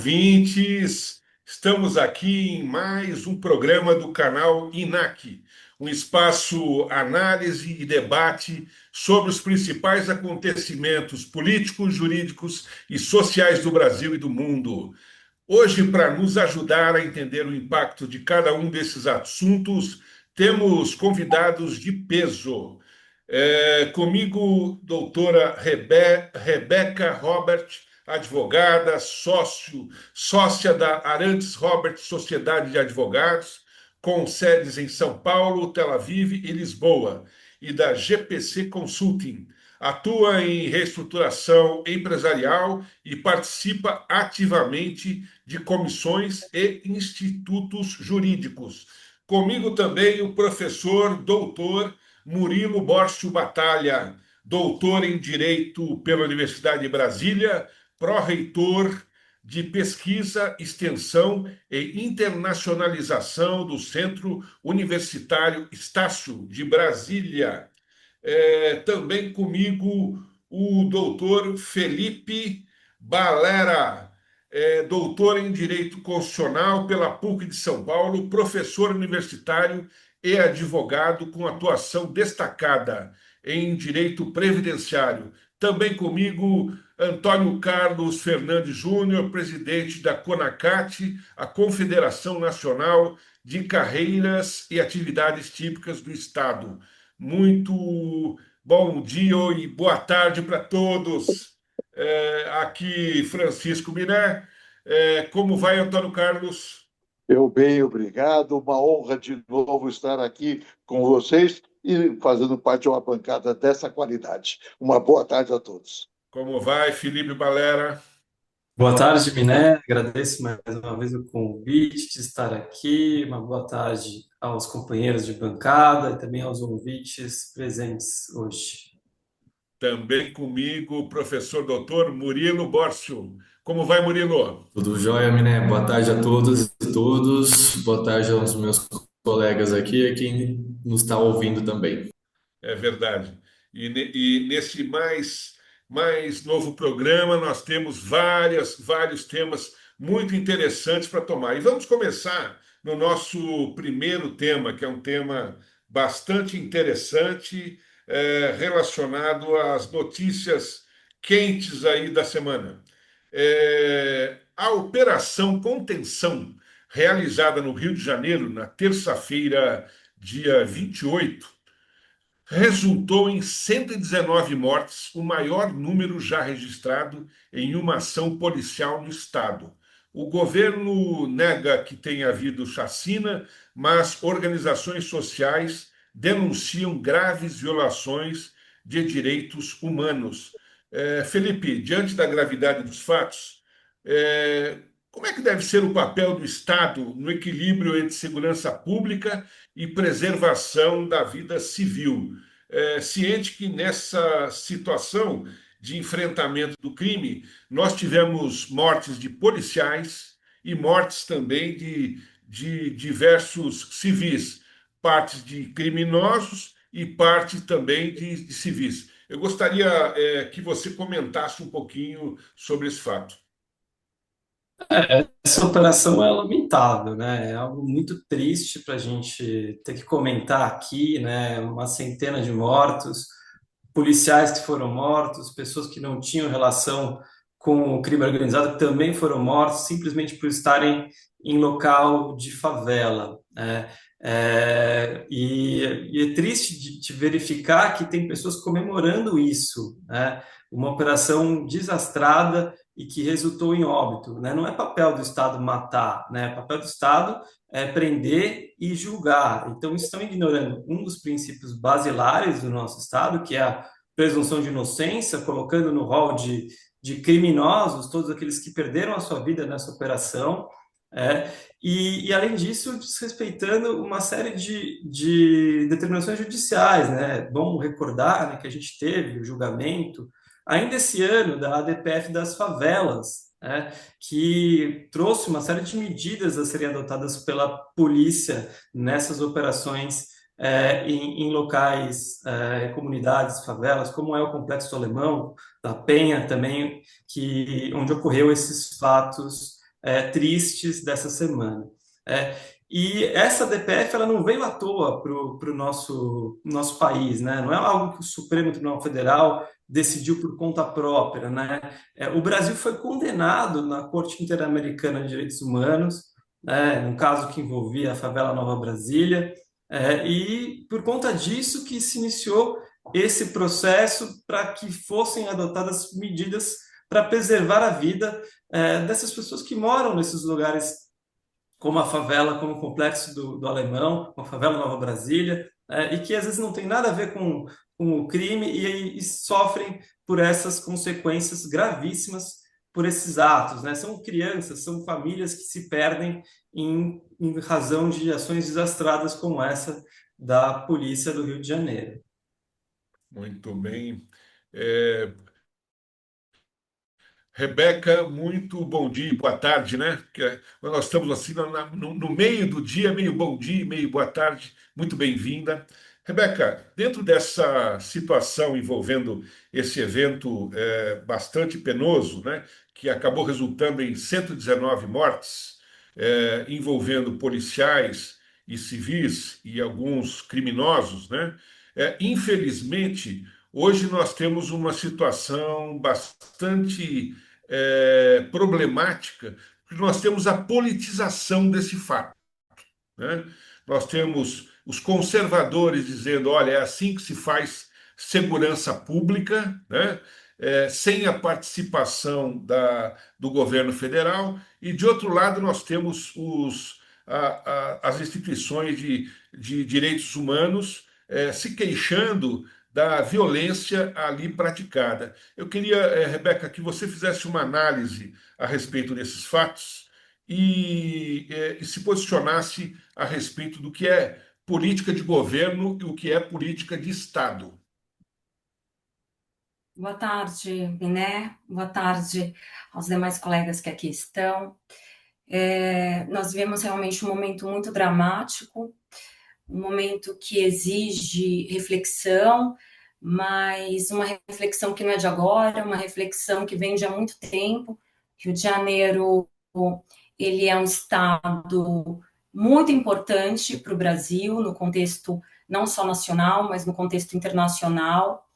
ouvintes. Estamos aqui em mais um programa do canal INAC, um espaço análise e debate sobre os principais acontecimentos políticos, jurídicos e sociais do Brasil e do mundo. Hoje, para nos ajudar a entender o impacto de cada um desses assuntos, temos convidados de peso. Comigo, doutora Rebeca Robert, advogada, sócia da Arantes Robert Sociedade de Advogados, com sedes em São Paulo, Tel Aviv e Lisboa, e da GPC Consulting. Atua em reestruturação empresarial e participa ativamente de comissões e institutos jurídicos. Comigo também o professor doutor Murilo Bórcio Batalha, doutor em Direito pela Universidade de Brasília, pró-reitor de Pesquisa, Extensão e Internacionalização do Centro Universitário Estácio de Brasília. Também comigo o doutor Felipe Balera, doutor em Direito Constitucional pela PUC de São Paulo, professor universitário e advogado com atuação destacada em Direito Previdenciário. Também comigo Antônio Carlos Fernandes Júnior, presidente da CONACAT, a Confederação Nacional de Carreiras e Atividades Típicas do Estado. Muito bom dia e boa tarde para todos. Aqui, Francisco Miné. Como vai, Antônio Carlos? Eu bem, obrigado. Uma honra de novo estar aqui com vocês e fazendo parte de uma bancada dessa qualidade. Uma boa tarde a todos. Como vai, Felipe Balera? Boa tarde, Miné. Agradeço mais uma vez o convite de estar aqui. Uma boa tarde aos companheiros de bancada e também aos ouvintes presentes hoje. Também comigo o professor doutor Murilo Bórcio. Como vai, Murilo? Tudo jóia, Miné? Boa tarde a todas e todos. Boa tarde aos meus colegas aqui e a quem nos está ouvindo também. É verdade. E nesse mais novo programa, nós temos vários temas muito interessantes para tomar. E vamos começar no nosso primeiro tema, que é um tema bastante interessante, relacionado às notícias quentes aí da semana. A Operação Contenção, realizada no Rio de Janeiro na terça-feira, dia 28, resultou em 119 mortes, o maior número já registrado em uma ação policial no estado. O governo nega que tenha havido chacina, mas organizações sociais denunciam graves violações de direitos humanos. Felipe, diante da gravidade dos fatos, como é que deve ser o papel do Estado no equilíbrio entre segurança pública e preservação da vida civil? Ciente que nessa situação de enfrentamento do crime, nós tivemos mortes de policiais e mortes também de diversos civis, partes de criminosos e parte também de civis. Eu gostaria que você comentasse um pouquinho sobre esse fato. Essa operação é lamentável, né? É algo muito triste para a gente ter que comentar aqui, né? Uma centena de mortos, policiais que foram mortos, pessoas que não tinham relação com o crime organizado que também foram mortos simplesmente por estarem em local de favela, né? E é triste de verificar que tem pessoas comemorando isso, né? Uma operação desastrada e que resultou em óbito, né? Não é papel do Estado matar, né? Papel do Estado é prender e julgar. Então, estão ignorando um dos princípios basilares do nosso Estado, que é a presunção de inocência, colocando no rol de criminosos todos aqueles que perderam a sua vida nessa operação, além disso, desrespeitando uma série de determinações judiciais, né? É bom recordar, né, que a gente teve o julgamento ainda esse ano da ADPF das favelas, né, que trouxe uma série de medidas a serem adotadas pela polícia nessas operações em locais, comunidades, favelas, como é o Complexo Alemão, da Penha também, onde ocorreu esses fatos tristes dessa semana. E essa DPF ela não veio à toa para o nosso país, né? Não é algo que o Supremo Tribunal Federal decidiu por conta própria, né? O Brasil foi condenado na Corte Interamericana de Direitos Humanos, né, num caso que envolvia a favela Nova Brasília, e por conta disso que se iniciou esse processo para que fossem adotadas medidas para preservar a vida dessas pessoas que moram nesses lugares, como a favela, como o Complexo do Alemão, como a favela Nova Brasília, e que às vezes não tem nada a ver com o crime e sofrem por essas consequências gravíssimas por esses atos, né? São crianças, são famílias que se perdem em razão de ações desastradas como essa da polícia do Rio de Janeiro. Muito bem. É, Rebeca, muito bom dia, boa tarde, né? Nós estamos assim no meio do dia, meio bom dia, meio boa tarde. Muito bem-vinda. Rebeca, dentro dessa situação envolvendo esse evento bastante penoso, né? Que acabou resultando em 119 mortes, envolvendo policiais e civis e alguns criminosos, né? Infelizmente, hoje nós temos uma situação bastante problemática, porque nós temos a politização desse fato, né? Nós temos os conservadores dizendo, olha, é assim que se faz segurança pública, né? Sem a participação do governo federal, e de outro lado nós temos as instituições de direitos humanos se queixando da violência ali praticada. Eu queria, Rebeca, que você fizesse uma análise a respeito desses fatos e se posicionasse a respeito do que é política de governo e o que é política de Estado. Boa tarde, Biné. Boa tarde aos demais colegas que aqui estão. Nós vivemos realmente um momento muito dramático, um momento que exige reflexão, mas uma reflexão que não é de agora, uma reflexão que vem de há muito tempo. Rio de Janeiro, ele é um estado muito importante para o Brasil, no contexto não só nacional, mas no contexto internacional.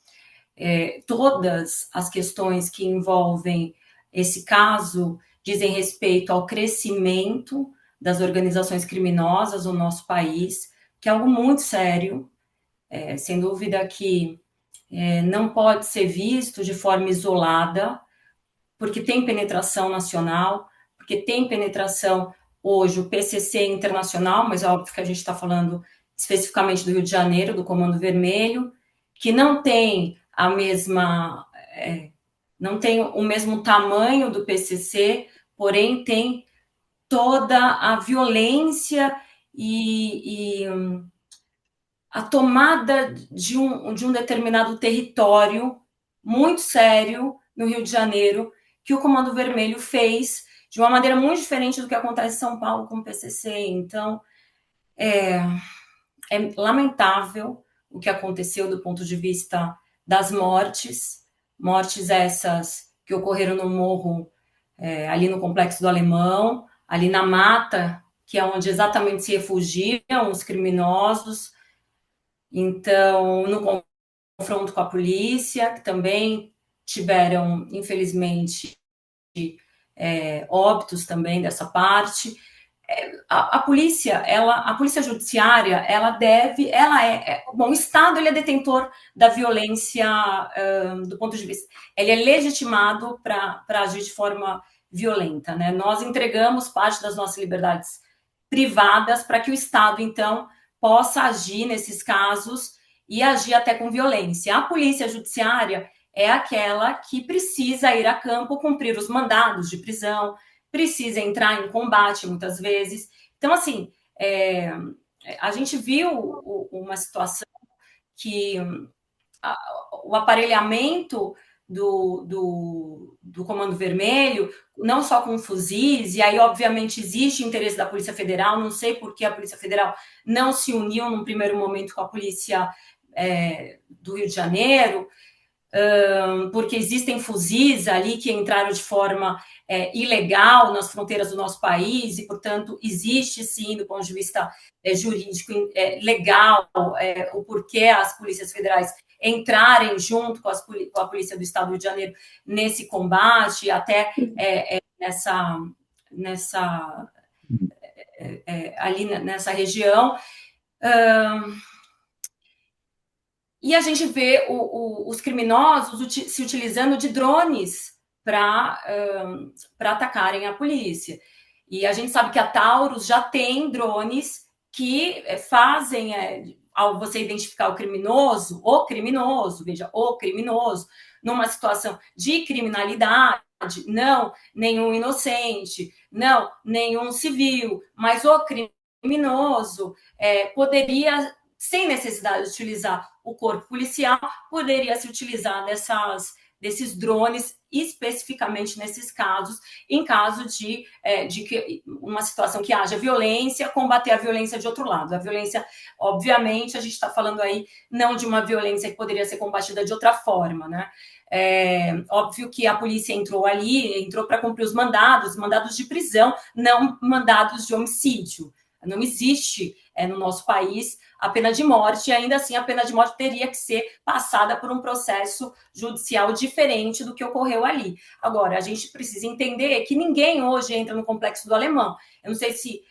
Todas as questões que envolvem esse caso dizem respeito ao crescimento das organizações criminosas no nosso país, que é algo muito sério, sem dúvida que não pode ser visto de forma isolada, porque tem penetração nacional, porque tem penetração hoje o PCC internacional, mas é óbvio que a gente está falando especificamente do Rio de Janeiro, do Comando Vermelho, que não tem a mesma, não tem o mesmo tamanho do PCC, porém tem toda a violência e a tomada de um determinado território muito sério no Rio de Janeiro, que o Comando Vermelho fez de uma maneira muito diferente do que acontece em São Paulo com o PCC. Então, é lamentável o que aconteceu do ponto de vista das mortes essas que ocorreram no morro, ali no Complexo do Alemão, ali na mata, que é onde exatamente se refugiam os criminosos. Então, no confronto com a polícia, que também tiveram, infelizmente, óbitos também dessa parte. A polícia judiciária, bom, o Estado ele é detentor da violência do ponto de vista, ele é legitimado para agir de forma violenta, né? Nós entregamos parte das nossas liberdades privadas para que o Estado, então, possa agir nesses casos e agir até com violência. A polícia judiciária é aquela que precisa ir a campo, cumprir os mandados de prisão, precisa entrar em combate muitas vezes. Então, assim, a gente viu uma situação que o aparelhamento do Comando Vermelho, não só com fuzis, e aí, obviamente, existe interesse da Polícia Federal, não sei por que a Polícia Federal não se uniu num primeiro momento com a Polícia do Rio de Janeiro, porque existem fuzis ali que entraram de forma ilegal nas fronteiras do nosso país e, portanto, existe sim, do ponto de vista jurídico, legal, o porquê as polícias federais entrarem junto com a Polícia do Estado do Rio de Janeiro nesse combate, até ali nessa região. E a gente vê os criminosos se utilizando de drones para atacarem a polícia. E a gente sabe que a Taurus já tem drones que fazem, ao você identificar o criminoso, numa situação de criminalidade, não nenhum inocente, não nenhum civil, mas o criminoso poderia, sem necessidade de utilizar o corpo policial, poderia se utilizar desses drones, especificamente nesses casos, em caso de uma situação que haja violência, combater a violência de outro lado. A violência, obviamente, a gente está falando aí não de uma violência que poderia ser combatida de outra forma, né? Óbvio que a polícia entrou para cumprir os mandados de prisão, não mandados de homicídio. Não existe no nosso país a pena de morte, e ainda assim a pena de morte teria que ser passada por um processo judicial diferente do que ocorreu ali. Agora, a gente precisa entender que ninguém hoje entra no Complexo do Alemão. Eu não sei se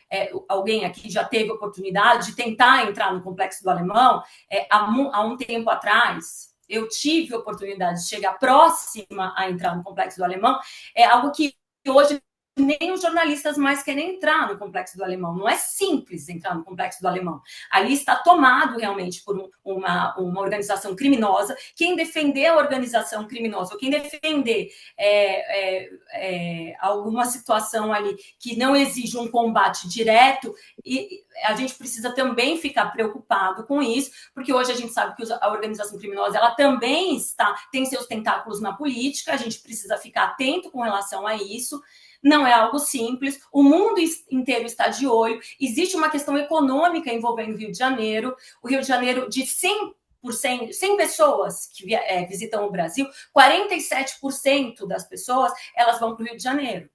alguém aqui já teve oportunidade de tentar entrar no Complexo do Alemão. Há um tempo atrás, eu tive a oportunidade de chegar próxima a entrar no Complexo do Alemão. É algo que hoje nem os jornalistas mais querem entrar no Complexo do Alemão. Não é simples entrar no Complexo do Alemão. Ali está tomado realmente por uma organização criminosa. Quem defender a organização criminosa, ou quem defender alguma situação ali que não exige um combate direto, e a gente precisa também ficar preocupado com isso, porque hoje a gente sabe que a organização criminosa ela também tem seus tentáculos na política, a gente precisa ficar atento com relação a isso. Não é algo simples, o mundo inteiro está de olho, existe uma questão econômica envolvendo o Rio de Janeiro. O Rio de Janeiro, de 100 pessoas que visitam o Brasil, 47% das pessoas elas vão para o Rio de Janeiro.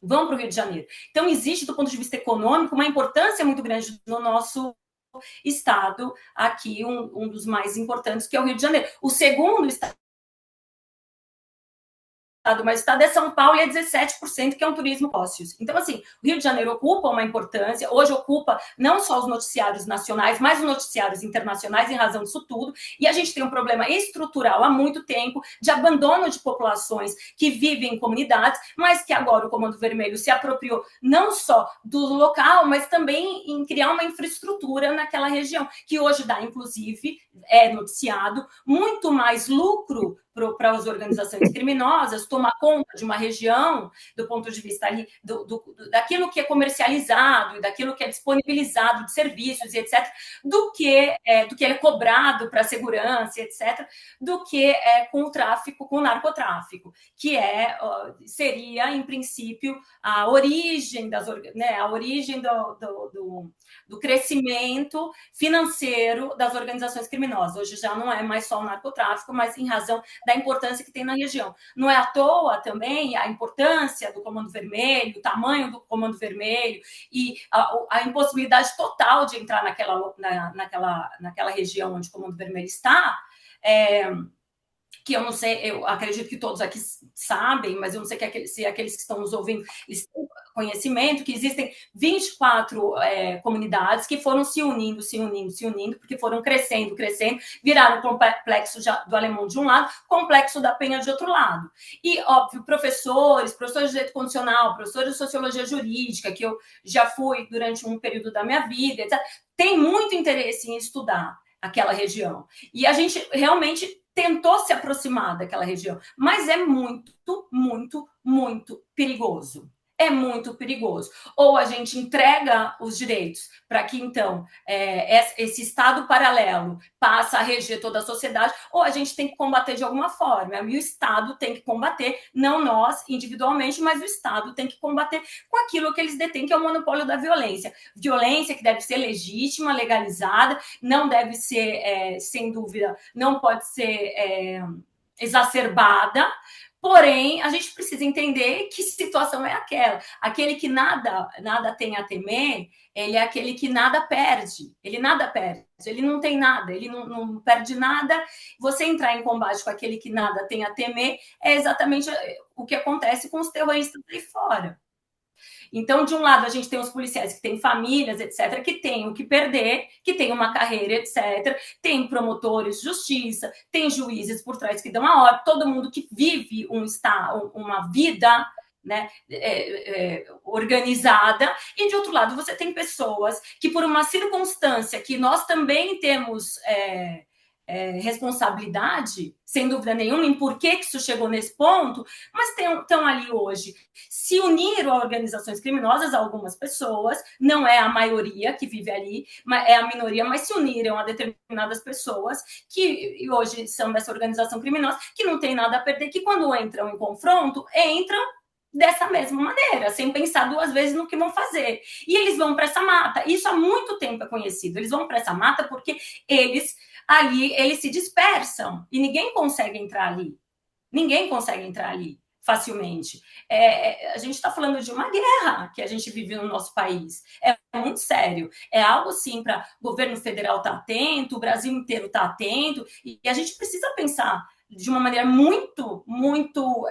Então, existe, do ponto de vista econômico, uma importância muito grande no nosso estado, aqui um dos mais importantes, que é o Rio de Janeiro. O segundo estado, mas o estado é São Paulo e é 17%, que é um turismo ócios. Então, assim, o Rio de Janeiro ocupa uma importância, hoje ocupa não só os noticiários nacionais, mas os noticiários internacionais em razão disso tudo, e a gente tem um problema estrutural há muito tempo de abandono de populações que vivem em comunidades, mas que agora o Comando Vermelho se apropriou não só do local, mas também em criar uma infraestrutura naquela região, que hoje dá, inclusive, noticiado, muito mais lucro para as organizações criminosas tomar conta de uma região do ponto de vista ali, daquilo que é comercializado e daquilo que é disponibilizado de serviços e etc., do que é cobrado para a segurança, etc., do que com o tráfico, com o narcotráfico, que seria, em princípio, a origem do crescimento financeiro das organizações criminosas. Hoje já não é mais só o narcotráfico, mas em razão da importância que tem na região. Não é à toa também a importância do Comando Vermelho, o tamanho do Comando Vermelho e a impossibilidade total de entrar naquela região onde o Comando Vermelho está, que eu não sei, eu acredito que todos aqui sabem, mas eu não sei se aqueles que estão nos ouvindo eles têm conhecimento que existem 24 comunidades que foram se unindo, porque foram crescendo, viraram complexo do Alemão de um lado, complexo da Penha de outro lado. E, óbvio, professores de direito constitucional, professores de sociologia jurídica, que eu já fui durante um período da minha vida, etc., tem muito interesse em estudar aquela região. E a gente realmente tentou se aproximar daquela região, mas é muito, muito, muito perigoso. é muito perigoso. Ou a gente entrega os direitos para que, então, esse Estado paralelo passa a reger toda a sociedade, ou a gente tem que combater de alguma forma. E o Estado tem que combater, não nós individualmente, mas o Estado tem que combater com aquilo que eles detêm, que é o monopólio da violência. Violência que deve ser legítima, legalizada, não deve ser, sem dúvida, não pode ser exacerbada. Porém, a gente precisa entender que situação é aquela. Aquele que nada tem a temer, ele é aquele que nada perde. Ele nada perde, ele não tem nada, ele não perde nada. Você entrar em combate com aquele que nada tem a temer é exatamente o que acontece com os terroristas aí fora. Então, de um lado, a gente tem os policiais que têm famílias, etc., que têm o que perder, que têm uma carreira, etc., tem promotores de justiça, tem juízes por trás que dão a ordem, todo mundo que vive uma vida, né, organizada, e de outro lado você tem pessoas que, por uma circunstância que nós também temos responsabilidade, sem dúvida nenhuma, em por que isso chegou nesse ponto, mas estão ali hoje. Se uniram a organizações criminosas, algumas pessoas, não é a maioria que vive ali, é a minoria, mas se uniram a determinadas pessoas que hoje são dessa organização criminosa, que não tem nada a perder, que quando entram em confronto, entram dessa mesma maneira, sem pensar duas vezes no que vão fazer. E eles vão para essa mata. Isso há muito tempo é conhecido. Eles vão para essa mata porque eles se dispersam e ninguém consegue entrar ali. Ninguém consegue entrar ali facilmente. A gente está falando de uma guerra que a gente vive no nosso país. É muito sério. É algo, sim, para o governo federal estar atento, o Brasil inteiro estar atento, e a gente precisa pensar de uma maneira muito, muito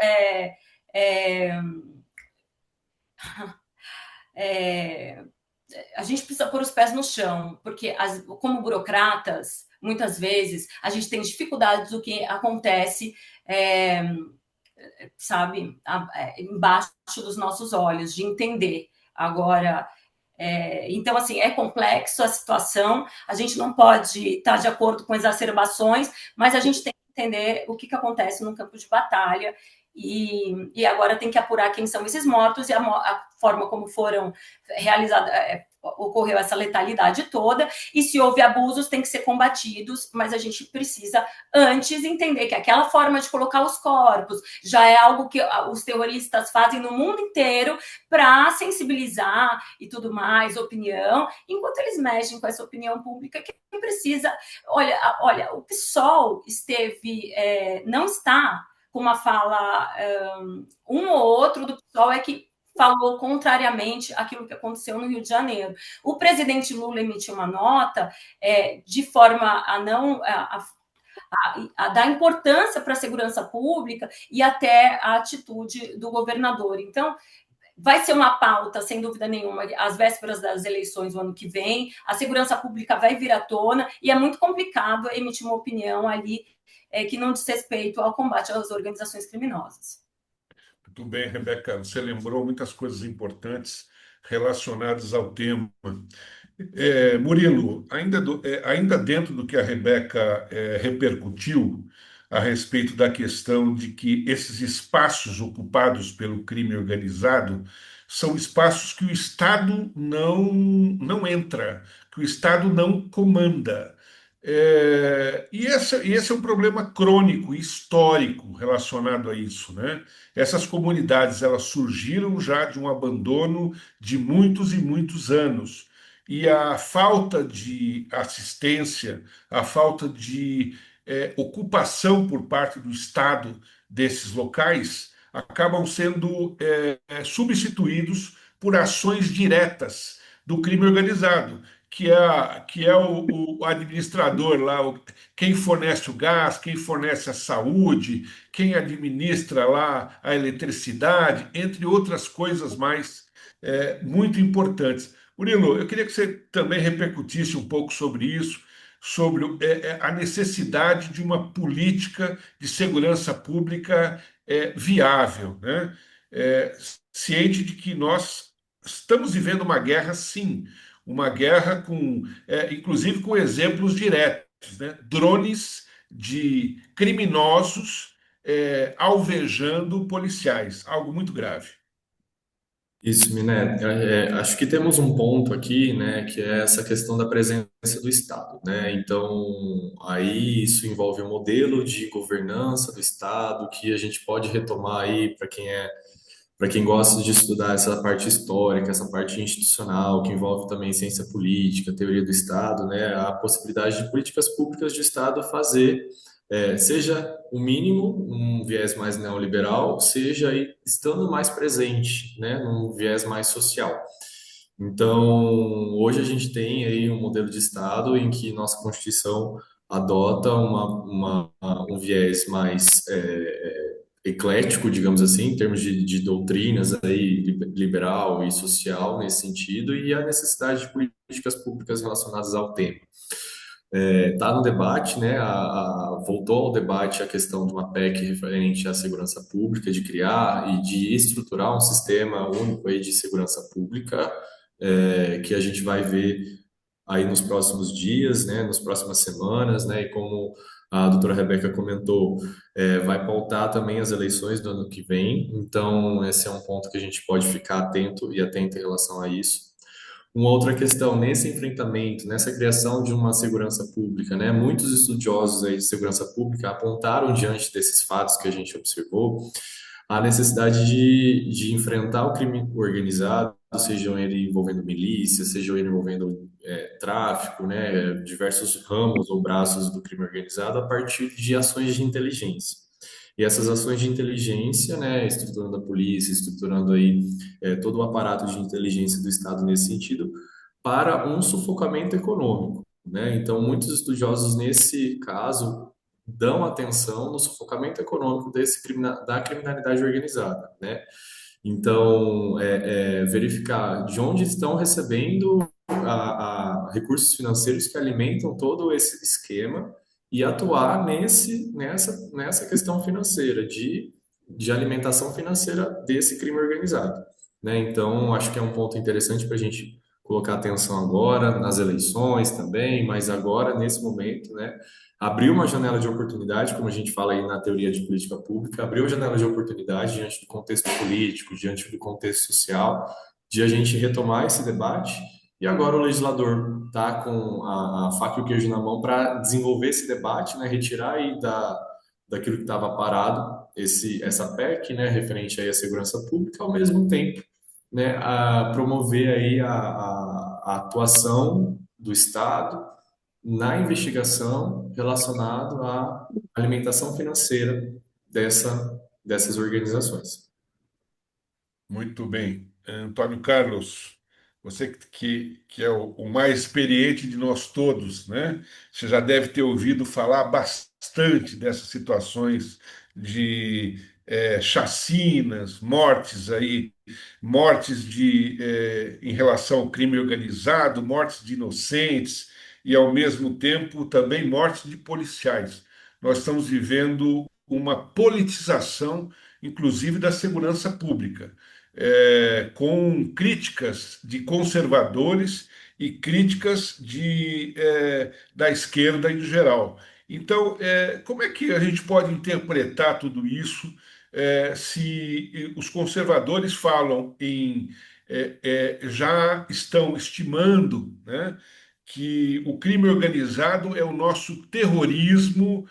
a gente precisa pôr os pés no chão, porque como burocratas, muitas vezes, a gente tem dificuldades do que acontece, sabe, embaixo dos nossos olhos, de entender. Agora, então, assim, é complexo a situação, a gente não pode estar de acordo com exacerbações, mas a gente tem que entender o que acontece no campo de batalha, e agora tem que apurar quem são esses mortos e a forma como foram realizadas, ocorreu essa letalidade toda, e se houve abusos tem que ser combatidos, mas a gente precisa antes entender que aquela forma de colocar os corpos já é algo que os terroristas fazem no mundo inteiro para sensibilizar e tudo mais, opinião, enquanto eles mexem com essa opinião pública que precisa. Olha, o PSOL não está com uma fala, um ou outro do PSOL é que falou contrariamente àquilo que aconteceu no Rio de Janeiro. O presidente Lula emitiu uma nota de forma a dar importância para a segurança pública e até a atitude do governador. Então, vai ser uma pauta, sem dúvida nenhuma, às vésperas das eleições do ano que vem, a segurança pública vai vir à tona e é muito complicado emitir uma opinião ali que não diz respeito ao combate às organizações criminosas. Muito bem, Rebeca, você lembrou muitas coisas importantes relacionadas ao tema. Murilo, ainda dentro do que a Rebeca repercutiu a respeito da questão de que esses espaços ocupados pelo crime organizado são espaços que o Estado não entra, que o Estado não comanda. E esse é um problema crônico, histórico relacionado a isso, né? Essas comunidades elas surgiram já de um abandono de muitos e muitos anos. E a falta de assistência, a falta de ocupação por parte do Estado desses locais acabam sendo substituídos por ações diretas do crime organizado, que é o administrador lá, quem fornece o gás, quem fornece a saúde, quem administra lá a eletricidade, entre outras coisas mais muito importantes. Murilo, eu queria que você também repercutisse um pouco sobre isso, sobre a necessidade de uma política de segurança pública viável, né? Ciente de que nós estamos vivendo uma guerra, sim, uma guerra inclusive com exemplos diretos, né? Drones de criminosos alvejando policiais, algo muito grave. Isso, Miné. Acho que temos um ponto aqui, né, que é essa questão da presença do Estado, né? Então, aí isso envolve o modelo de governança do Estado que a gente pode retomar aí para quem gosta de estudar essa parte histórica, essa parte institucional, que envolve também ciência política, teoria do Estado, né, a possibilidade de políticas públicas de Estado fazer, seja o mínimo, um viés mais neoliberal, seja aí estando mais presente, né, num viés mais social. Então, hoje a gente tem aí um modelo de Estado em que nossa Constituição adota um viés mais eclético, digamos assim, em termos de doutrinas aí, liberal e social nesse sentido, e a necessidade de políticas públicas relacionadas ao tema. Está no debate, né? Voltou ao debate a questão de uma PEC referente à segurança pública, de criar e de estruturar um sistema único aí de segurança pública, que a gente vai ver aí nos próximos dias, né, nas próximas semanas, né, e como a doutora Rebeca comentou, vai pautar também as eleições do ano que vem, então esse é um ponto que a gente pode ficar atento e atento em relação a isso. Uma outra questão, nesse enfrentamento, nessa criação de uma segurança pública, né, muitos estudiosos aí de segurança pública apontaram diante desses fatos que a gente observou, a necessidade de enfrentar o crime organizado, seja ele envolvendo milícia, seja ele envolvendo tráfico, né, diversos ramos ou braços do crime organizado a partir de ações de inteligência. E essas ações de inteligência, né, estruturando a polícia, estruturando aí todo o aparato de inteligência do Estado nesse sentido, para um sufocamento econômico, né? Então, muitos estudiosos nesse caso dão atenção no sufocamento econômico da criminalidade organizada, né? Então, verificar de onde estão recebendo recursos financeiros que alimentam todo esse esquema e atuar nessa questão financeira, de alimentação financeira desse crime organizado, né? Então, acho que é um ponto interessante para a gente colocar atenção agora, nas eleições também, mas agora, nesse momento, né? Abriu uma janela de oportunidade, como a gente fala aí na teoria de política pública, abriu janela de oportunidade diante do contexto político, diante do contexto social, de a gente retomar esse debate. E agora o legislador está com a faca e o queijo na mão para desenvolver esse debate, né, retirar aí daquilo que estava parado, essa PEC, né, referente aí à segurança pública, ao mesmo tempo, né, a promover aí a atuação do Estado na investigação relacionado à alimentação financeira dessas organizações. Muito bem. Antônio Carlos, você que é o mais experiente de nós todos, né? Você já deve ter ouvido falar bastante dessas situações de chacinas, mortes aí, mortes em relação ao crime organizado, mortes de inocentes e, ao mesmo tempo, também mortes de policiais. Nós estamos vivendo uma politização, inclusive, da segurança pública, com críticas de conservadores e críticas da esquerda em geral. Então, como é que a gente pode interpretar tudo isso se os conservadores falam já estão estimando, né, que o crime organizado é o nosso terrorismo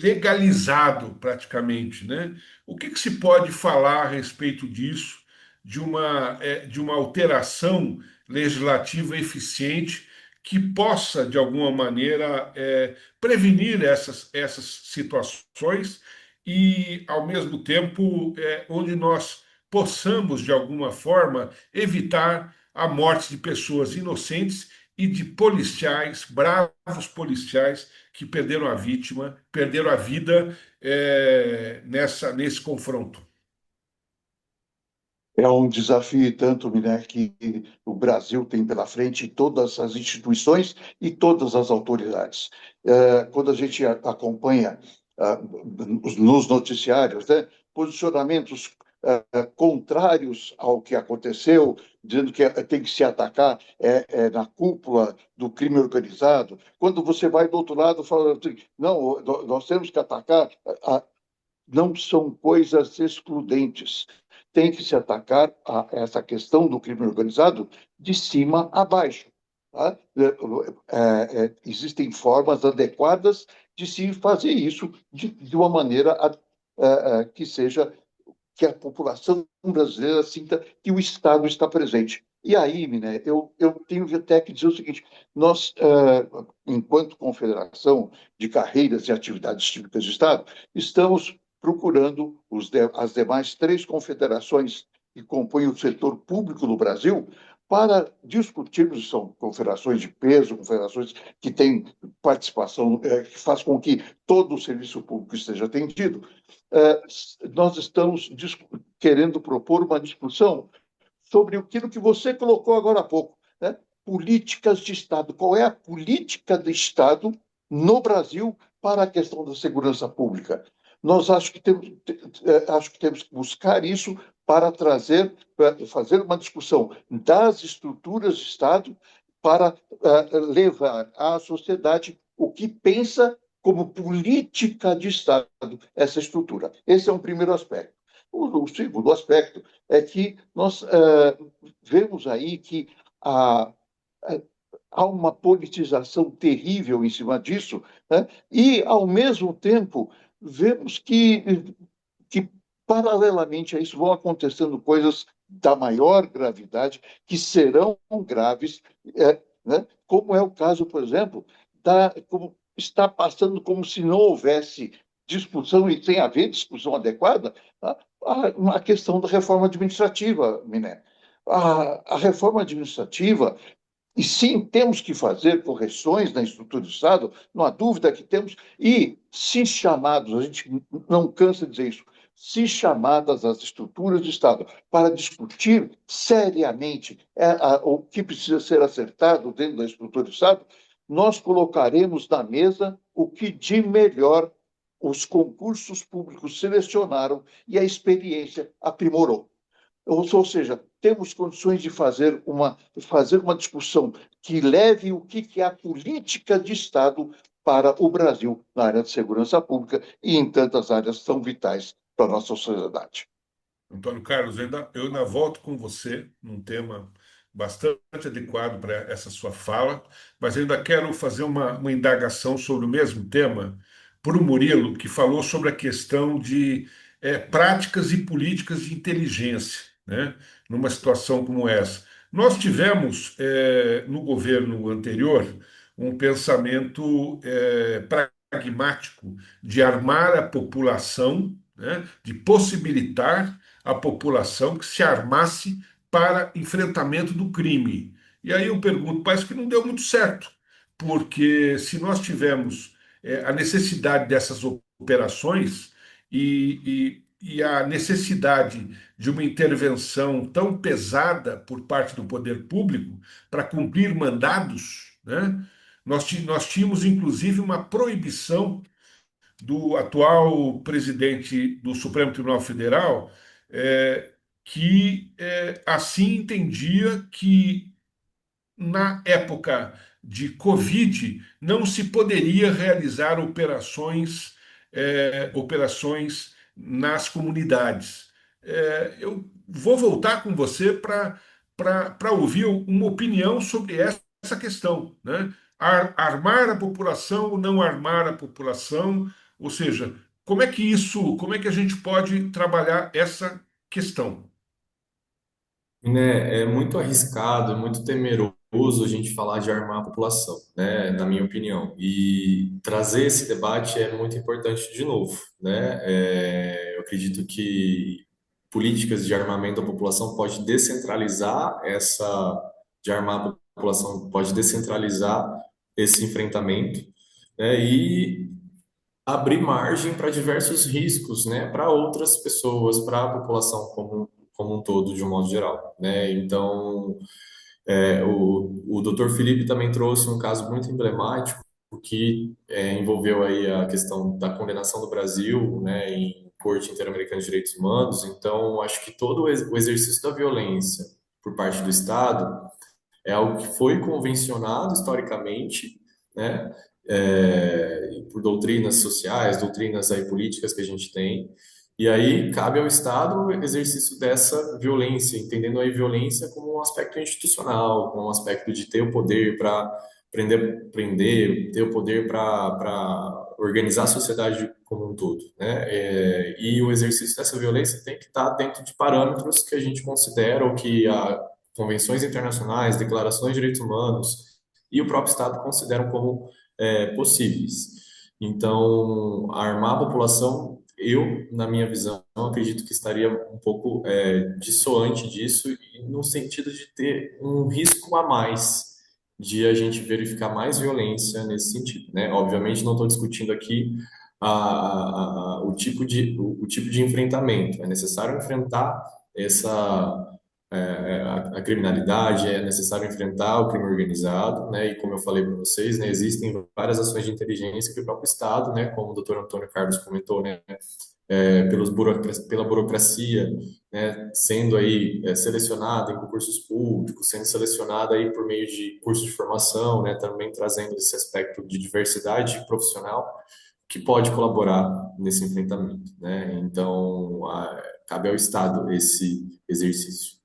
legalizado praticamente, né? O que se pode falar a respeito disso, de uma alteração legislativa eficiente que possa, de alguma maneira, prevenir essas situações e, ao mesmo tempo, onde nós possamos, de alguma forma, evitar a morte de pessoas inocentes e de policiais, bravos policiais, que perderam a vida nesse confronto. É um desafio e tanto, né, que o Brasil tem pela frente, todas as instituições e todas as autoridades. Quando a gente acompanha nos noticiários, né, posicionamentos contrários ao que aconteceu, dizendo que tem que se atacar na cúpula do crime organizado. Quando você vai do outro lado, fala assim, não, nós temos que atacar. Não são coisas excludentes. tem que se atacar essa questão do crime organizado de cima a baixo. Tá? Existem formas adequadas de se fazer isso de uma maneira que seja que a população brasileira sinta que o Estado está presente. E aí, Miné, eu tenho até que dizer o seguinte: nós, enquanto Confederação de Carreiras e Atividades Cívicas de Estado, estamos procurando as demais 3 confederações que compõem o setor público no Brasil para discutirmos, são confederações de peso, confederações que têm participação, que faz com que todo o serviço público esteja atendido. Nós estamos querendo propor uma discussão sobre aquilo que você colocou agora há pouco, né? Políticas de Estado. Qual é a política de Estado no Brasil para a questão da segurança pública? Nós acho que temos que buscar isso para fazer uma discussão das estruturas de Estado para levar à sociedade o que pensa como política de Estado essa estrutura. Esse é um primeiro aspecto. O segundo aspecto é que nós vemos aí que há uma politização terrível em cima disso, né? E, ao mesmo tempo, vemos que, paralelamente a isso, vão acontecendo coisas da maior gravidade, que serão graves, né? Como é o caso, por exemplo, como está passando como se não houvesse discussão e sem haver discussão adequada, a questão da reforma administrativa, Miné. A reforma administrativa, e sim, temos que fazer correções na estrutura do Estado, não há dúvida que temos, e se chamados, a gente não cansa de dizer isso, se chamadas as estruturas de Estado para discutir seriamente o que precisa ser acertado dentro da estrutura do Estado, nós colocaremos na mesa o que de melhor os concursos públicos selecionaram e a experiência aprimorou. Ou seja, temos condições de fazer uma discussão que leve o que é a política de Estado para o Brasil na área de segurança pública e em tantas áreas tão vitais para a nossa sociedade. Antônio Carlos, eu ainda volto com você num tema bastante adequado para essa sua fala, mas eu ainda quero fazer uma indagação sobre o mesmo tema por o Murilo, que falou sobre a questão de práticas e políticas de inteligência, né, numa situação como essa. Nós tivemos, no governo anterior, um pensamento pragmático de armar a população, né, de possibilitar a população que se armasse para enfrentamento do crime. E aí eu pergunto, parece que não deu muito certo, porque se nós tivermos a necessidade dessas operações e a necessidade de uma intervenção tão pesada por parte do poder público para cumprir mandados, né? Nós tínhamos, inclusive, uma proibição do atual presidente do Supremo Tribunal Federal, que assim entendia que na época de Covid não se poderia realizar operações nas comunidades. Eu vou voltar com você para ouvir uma opinião sobre essa questão, né? Armar a população ou não armar a população, ou seja, como é que a gente pode trabalhar essa questão? Né, é muito arriscado, é muito temeroso a gente falar de armar a população, né, na minha opinião. E trazer esse debate é muito importante de novo, né? Eu acredito que políticas de armamento da população pode descentralizar de armar a população pode descentralizar esse enfrentamento, né? E abrir margem para diversos riscos, né, para outras pessoas, para a população como um todo, de um modo geral, né? Então, o Dr. Felipe também trouxe um caso muito emblemático que envolveu aí a questão da condenação do Brasil, né, em Corte Interamericana de Direitos Humanos. Então, acho que todo o exercício da violência por parte do Estado é algo que foi convencionado historicamente, né, por doutrinas sociais, doutrinas aí políticas que a gente tem, E aí cabe ao Estado o exercício dessa violência, entendendo aí violência como um aspecto institucional, como um aspecto de ter o poder para ter o poder para organizar a sociedade como um todo, né? E o exercício dessa violência tem que estar dentro de parâmetros que a gente considera ou que a convenções internacionais, declarações de direitos humanos e o próprio Estado consideram como possíveis. Então, armar a população, eu, na minha visão, acredito que estaria um pouco dissoante disso, no sentido de ter um risco a mais de a gente verificar mais violência nesse sentido, né? Obviamente, não estou discutindo aqui o tipo de enfrentamento. É necessário enfrentar essa a criminalidade, é necessário enfrentar o crime organizado, né? E como eu falei para vocês, né, existem várias ações de inteligência que o próprio Estado, né, como o doutor Antônio Carlos comentou, né, pela burocracia, né, sendo aí selecionada em concursos públicos, sendo selecionada aí por meio de cursos de formação, né, também trazendo esse aspecto de diversidade profissional que pode colaborar nesse enfrentamento, né? Então, cabe ao Estado esse exercício.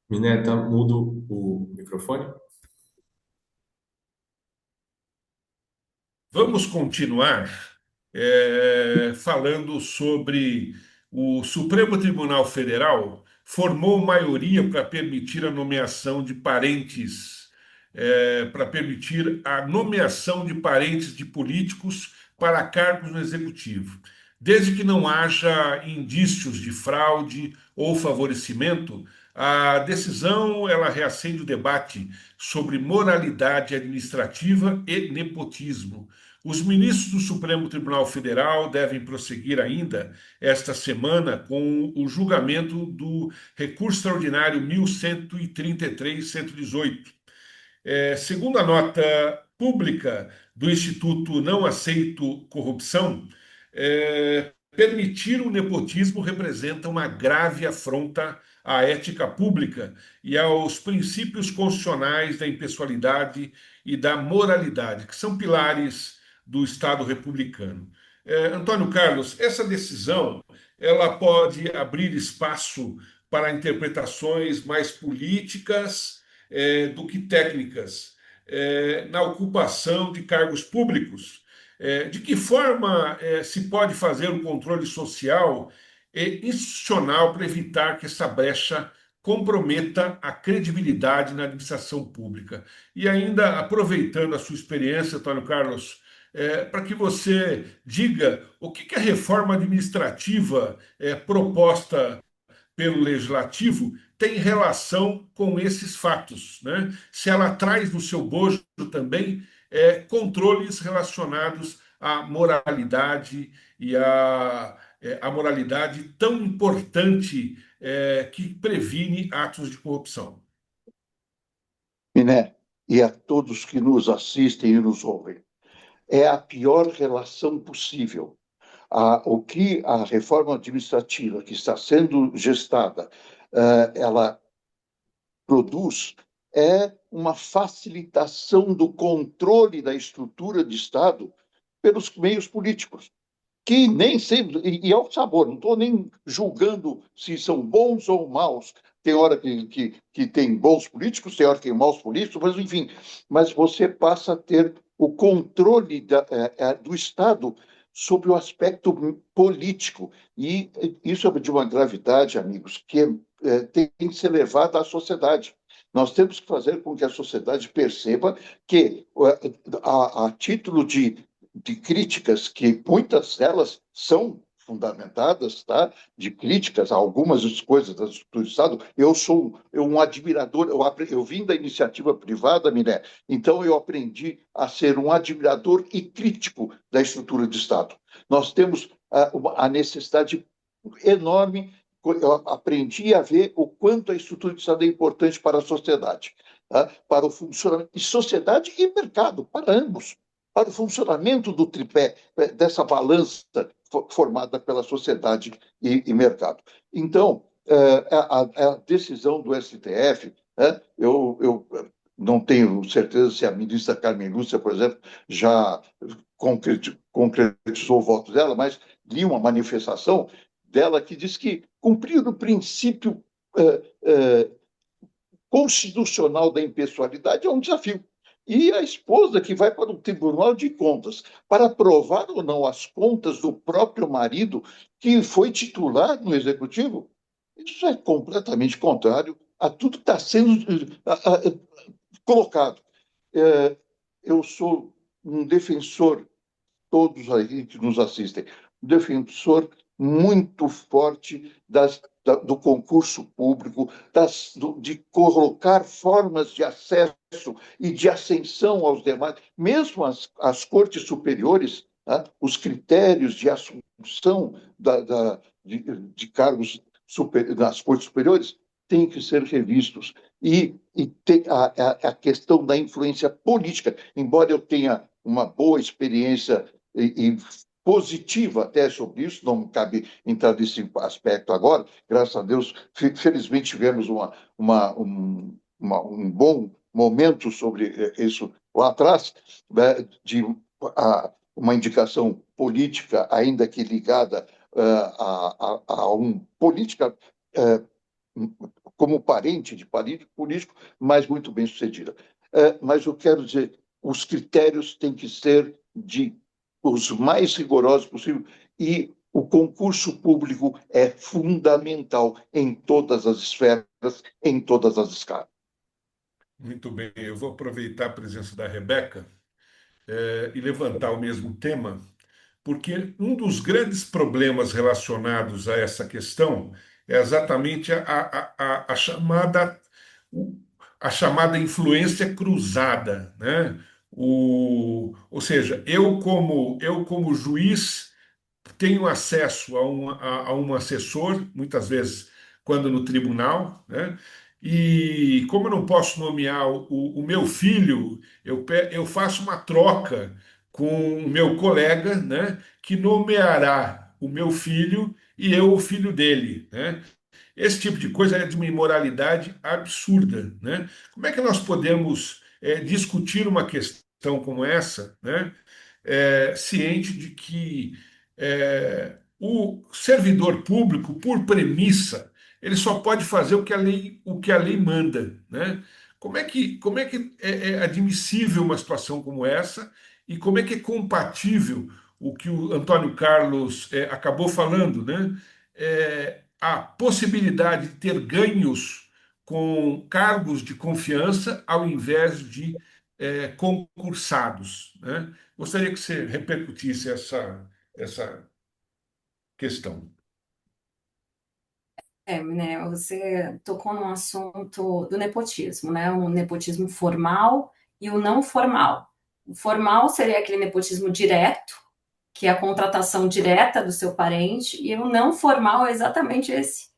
Mineta, mudo o microfone. Vamos continuar falando sobre o Supremo Tribunal Federal formou maioria para permitir a nomeação de parentes, para permitir a nomeação de parentes de políticos para cargos no executivo, desde que não haja indícios de fraude ou favorecimento. A decisão ela reacende o debate sobre moralidade administrativa e nepotismo. Os ministros do Supremo Tribunal Federal devem prosseguir ainda esta semana com o julgamento do recurso extraordinário 1133-118. Segundo a nota pública do Instituto Não Aceito Corrupção, permitir o nepotismo representa uma grave afronta à ética pública e aos princípios constitucionais da impessoalidade e da moralidade, que são pilares do Estado republicano. Antônio Carlos, essa decisão ela pode abrir espaço para interpretações mais políticas do que técnicas na ocupação de cargos públicos. De que forma se pode fazer um controle social e institucional para evitar que essa brecha comprometa a credibilidade na administração pública? E ainda aproveitando a sua experiência, Antônio Carlos, para que você diga o que a reforma administrativa proposta pelo legislativo tem relação com esses fatos, né? Se ela traz no seu bojo também controles relacionados à moralidade e à moralidade tão importante que previne atos de corrupção. Miné, e a todos que nos assistem e nos ouvem, é a pior relação possível. O que a reforma administrativa que está sendo gestada, ela produz uma facilitação do controle da estrutura de Estado pelos meios políticos, que nem sempre, e ao sabor, não estou nem julgando se são bons ou maus. Tem hora que tem bons políticos, tem hora que tem maus políticos, mas enfim, mas você passa a ter o controle do Estado sobre o aspecto político. E isso é de uma gravidade, amigos, que tem que ser levada à sociedade. Nós temos que fazer com que a sociedade perceba que, a título de críticas, que muitas delas são fundamentadas, tá? De críticas a algumas das coisas do Estado. Eu sou um admirador, eu vim da iniciativa privada, Miné, então eu aprendi a ser um admirador e crítico da estrutura do Estado. Nós temos a necessidade enorme, eu aprendi a ver o quanto a estrutura do Estado é importante para a sociedade, tá? Para o funcionamento, e sociedade e mercado, para ambos, para o funcionamento do tripé, dessa balança formada pela sociedade e mercado. Então, a decisão do STF, não tenho certeza se a ministra Carmen Lúcia, por exemplo, já concretizou o voto dela, mas li uma manifestação dela que diz que cumprir o princípio constitucional da impessoalidade é um desafio. E a esposa que vai para o Tribunal de Contas para aprovar ou não as contas do próprio marido, que foi titular no Executivo, isso é completamente contrário a tudo que está sendo colocado. Eu sou um defensor, todos aí que nos assistem, um defensor muito forte do concurso público, de colocar formas de acesso e de ascensão aos demais, mesmo as cortes superiores, tá? Os critérios de assunção de cargos nas cortes superiores têm que ser revistos. E a questão da influência política, embora eu tenha uma boa experiência e positiva até sobre isso, não cabe entrar nesse aspecto agora, graças a Deus, felizmente tivemos um bom momento sobre isso lá atrás, né, de uma indicação política, ainda que ligada a política como parente de político, mas muito bem sucedida. Mas eu quero dizer, os critérios têm que ser os mais rigorosos possível e o concurso público é fundamental em todas as esferas, em todas as escalas. Muito bem, eu vou aproveitar a presença da Rebeca e levantar o mesmo tema, porque um dos grandes problemas relacionados a essa questão é exatamente a chamada influência cruzada, né? Ou seja, eu como juiz tenho acesso a um assessor, muitas vezes quando no tribunal, né? E como eu não posso nomear o meu filho, eu faço uma troca com o meu colega, né? Que nomeará o meu filho e eu o filho dele, né? Esse tipo de coisa é de uma imoralidade absurda, né? Como é que nós podemos discutir uma questão como essa, né? Ciente de que o servidor público, por premissa, ele só pode fazer o que a lei manda, né? Como é que é admissível uma situação como essa e como é que é compatível o que o Antônio Carlos acabou falando, né? A possibilidade de ter ganhos com cargos de confiança ao invés de concursados, né? Gostaria que você repercutisse essa questão. Né, você tocou no assunto do nepotismo, né? O nepotismo formal e o não formal. O formal seria aquele nepotismo direto, que é a contratação direta do seu parente, e o não formal é exatamente esse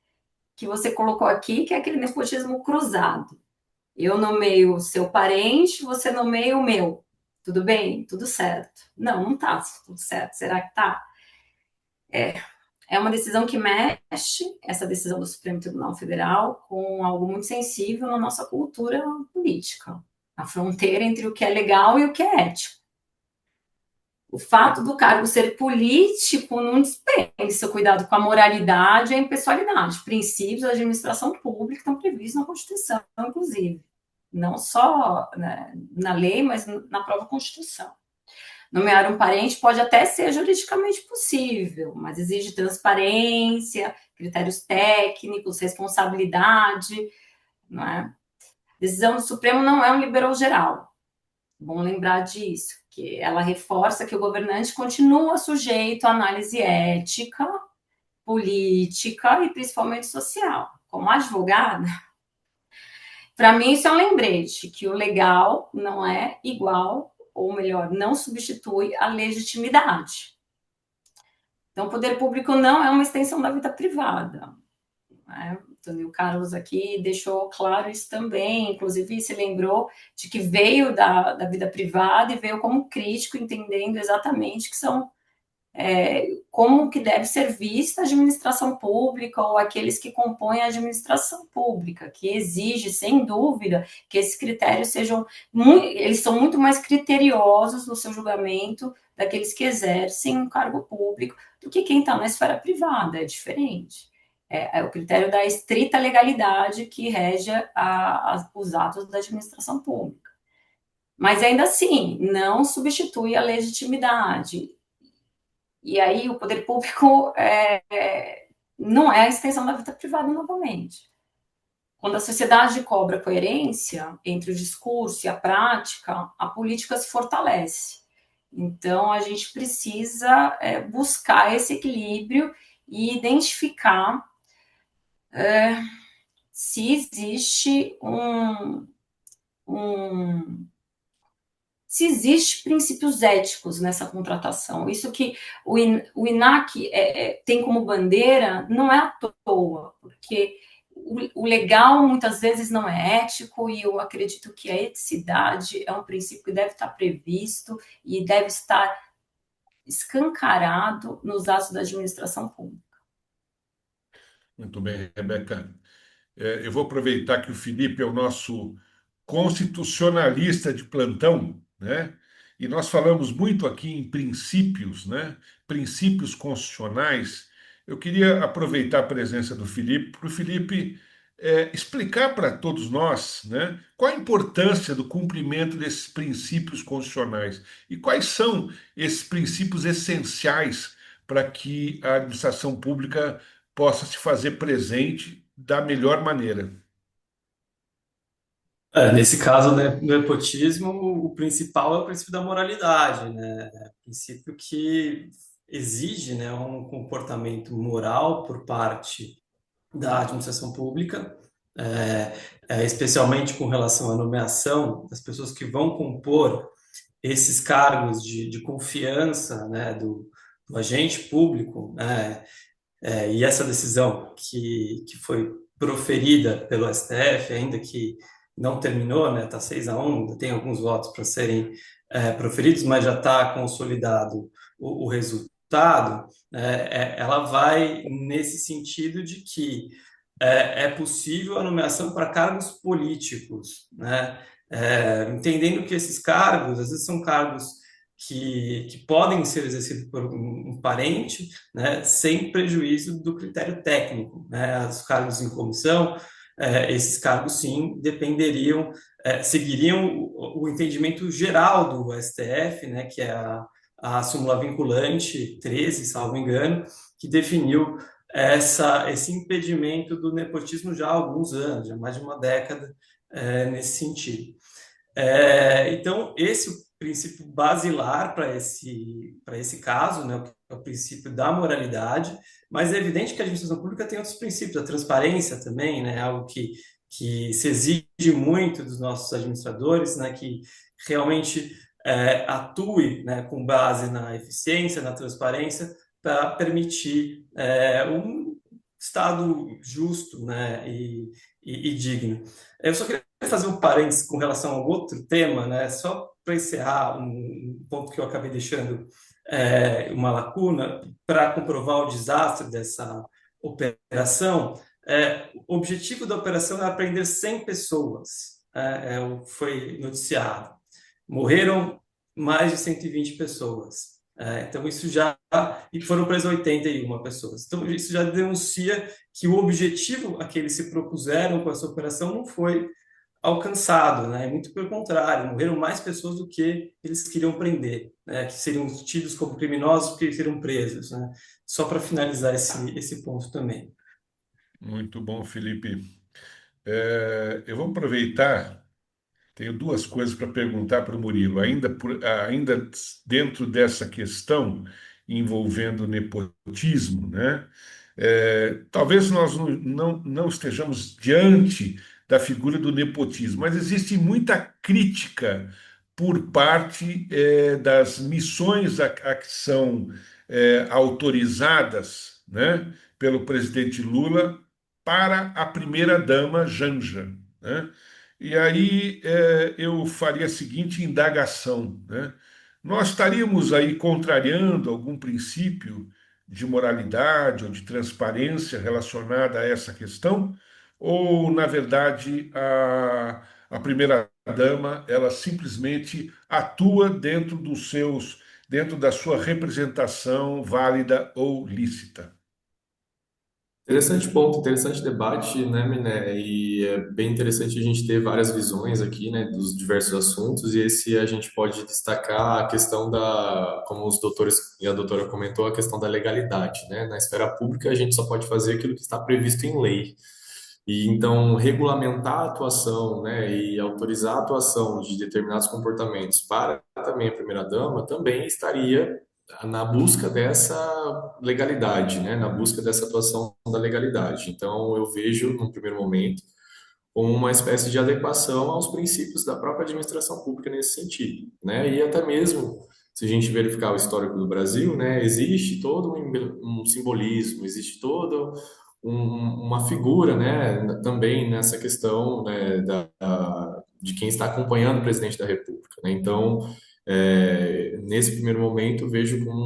que você colocou aqui, que é aquele nepotismo cruzado. Eu nomeio o seu parente, você nomeia o meu. Tudo bem? Tudo certo. Não, não tá tudo certo. Será que tá? É uma decisão que mexe, essa decisão do Supremo Tribunal Federal, com algo muito sensível na nossa cultura política, a fronteira entre o que é legal e o que é ético. O fato do cargo ser político não dispensa o cuidado com a moralidade e a impessoalidade. Princípios da administração pública estão previstos na Constituição, inclusive. Não só, né, na lei, mas na própria Constituição. Nomear um parente pode até ser juridicamente possível, mas exige transparência, critérios técnicos, responsabilidade, não é? A decisão do Supremo não é um liberal geral. Bom lembrar disso, que ela reforça que o governante continua sujeito à análise ética, política e principalmente social. Como advogada, para mim isso é um lembrete, que o legal não é igual, ou melhor, não substitui a legitimidade. Então, o poder público não é uma extensão da vida privada, né? Antônio Carlos aqui deixou claro isso também, inclusive se lembrou de que veio da vida privada e veio como crítico, entendendo exatamente que são como que deve ser vista a administração pública ou aqueles que compõem a administração pública, que exige, sem dúvida, que esses critérios eles são muito mais criteriosos no seu julgamento daqueles que exercem um cargo público do que quem está na esfera privada, é diferente. É o critério da estrita legalidade que rege os atos da administração pública. Mas ainda assim, não substitui a legitimidade. E aí o poder público não é a extensão da vida privada novamente. Quando a sociedade cobra coerência entre o discurso e a prática, a política se fortalece. Então, a gente precisa buscar esse equilíbrio e identificar se existe se existe princípios éticos nessa contratação. Isso que o INAC tem como bandeira não é à toa, porque o legal muitas vezes não é ético, e eu acredito que a eticidade é um princípio que deve estar previsto e deve estar escancarado nos atos da administração pública. Muito bem, Rebeca. Eu vou aproveitar que o Felipe é o nosso constitucionalista de plantão, né? E nós falamos muito aqui em princípios, né? Princípios constitucionais. Eu queria aproveitar a presença do Felipe para o Felipe explicar para todos nós, né? Qual a importância do cumprimento desses princípios constitucionais e quais são esses princípios essenciais para que a administração pública possa se fazer presente da melhor maneira. Nesse caso, né, no nepotismo, o principal é o princípio da moralidade, né? É o princípio que exige, né, um comportamento moral por parte da administração pública, especialmente com relação à nomeação das pessoas que vão compor esses cargos de confiança, né, do agente público, né? E essa decisão que foi proferida pelo STF, ainda que não terminou, né? Está 6-1, ainda tem alguns votos para serem proferidos, mas já está consolidado o resultado. Ela vai nesse sentido de que é possível a nomeação para cargos políticos, né? Entendendo que esses cargos, às vezes, são cargos que podem ser exercidos por um parente, né, sem prejuízo do critério técnico, né? Os cargos em comissão, esses cargos, sim, dependeriam, seguiriam o entendimento geral do STF, né, que é a súmula vinculante 13, salvo engano, que definiu esse impedimento do nepotismo já há alguns anos, já há mais de uma década, nesse sentido. Então, esse é o princípio basilar para esse caso, né, é o princípio da moralidade, mas é evidente que a administração pública tem outros princípios, a transparência também, né, algo que se exige muito dos nossos administradores, né, que realmente atue, né, com base na eficiência, na transparência, para permitir um Estado justo, né, e digno. Eu só queria fazer um parênteses com relação ao outro tema, né, só para encerrar um ponto que eu acabei deixando uma lacuna, para comprovar o desastre dessa operação. O objetivo da operação é prender 100 pessoas, foi noticiado. Morreram mais de 120 pessoas. Então, isso já... E foram presas 81 pessoas. Então, isso já denuncia que o objetivo a que eles se propuseram com essa operação não foi alcançado, né? Muito pelo contrário, morreram mais pessoas do que eles queriam prender, né? Que seriam tidos como criminosos porque seriam presos, né? Só para finalizar esse ponto também. Muito bom, Felipe. Eu vou aproveitar. Tenho duas coisas para perguntar para o Murilo, ainda dentro dessa questão envolvendo nepotismo, né? Talvez nós não estejamos diante da figura do nepotismo, mas existe muita crítica por parte das missões a que são autorizadas, né, pelo presidente Lula para a primeira-dama Janja, né? E aí eu faria a seguinte indagação, né? nós estaríamos aí contrariando algum princípio de moralidade ou de transparência relacionada a essa questão? Ou, na verdade, a primeira-dama, ela simplesmente atua dentro da sua representação válida ou lícita? Interessante ponto, interessante debate, né, Miné? E é bem interessante a gente ter várias visões aqui, né, dos diversos assuntos, e esse a gente pode destacar a questão da, como os doutores e a doutora comentou, a questão da legalidade, né? Na esfera pública, a gente só pode fazer aquilo que está previsto em lei. E então, regulamentar a atuação, né, e autorizar a atuação de determinados comportamentos para também a primeira-dama também estaria na busca dessa legalidade, né, na busca dessa atuação da legalidade. Então, eu vejo, num primeiro momento, como uma espécie de adequação aos princípios da própria administração pública nesse sentido, né, e até mesmo se a gente verificar o histórico do Brasil, né, existe todo um simbolismo, existe todo uma figura, né, também nessa questão, né, de quem está acompanhando o presidente da República, né? Então, nesse primeiro momento, vejo como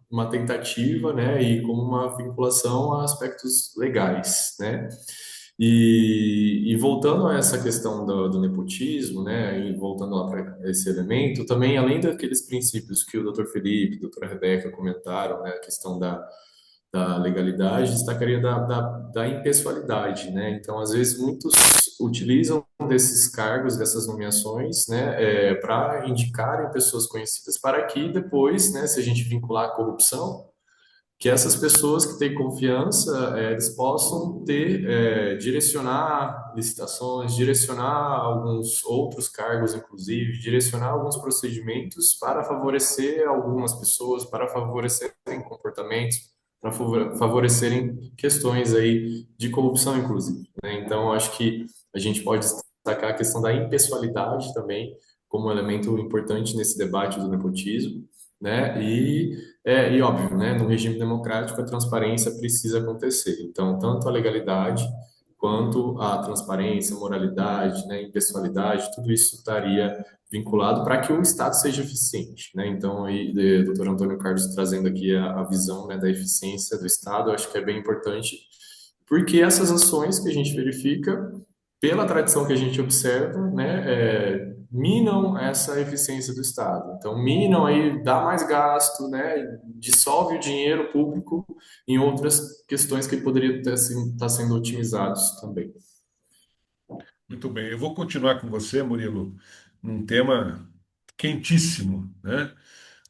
uma tentativa, né, e como uma vinculação a aspectos legais, né? E voltando a essa questão do nepotismo, né, e voltando lá para esse elemento, também além daqueles princípios que o Dr. Felipe, a doutora Rebeca comentaram, né, a questão da legalidade, destacaria da impessoalidade, né? Então, às vezes, muitos utilizam desses cargos, dessas nomeações, né, para indicarem pessoas conhecidas, para que depois, né, se a gente vincular a corrupção, que essas pessoas que têm confiança, eles possam direcionar licitações, direcionar alguns outros cargos, inclusive, direcionar alguns procedimentos para favorecer algumas pessoas, para favorecerem comportamentos, para favorecerem questões aí de corrupção, inclusive, né? Então, acho que a gente pode destacar a questão da impessoalidade também como um elemento importante nesse debate do nepotismo, né? E óbvio, né, no regime democrático a transparência precisa acontecer. Então, tanto a legalidade quanto a transparência, moralidade, né, impessoalidade, tudo isso estaria vinculado para que o Estado seja eficiente, né? Então, aí, doutor Antônio Carlos trazendo aqui a visão, né, da eficiência do Estado, eu acho que é bem importante, porque essas ações que a gente verifica, pela tradição que a gente observa, né, minam essa eficiência do Estado. Então, minam aí, dá mais gasto, né, dissolve o dinheiro público em outras questões que poderiam estar sendo otimizados também. Muito bem, eu vou continuar com você, Murilo, num tema quentíssimo, né?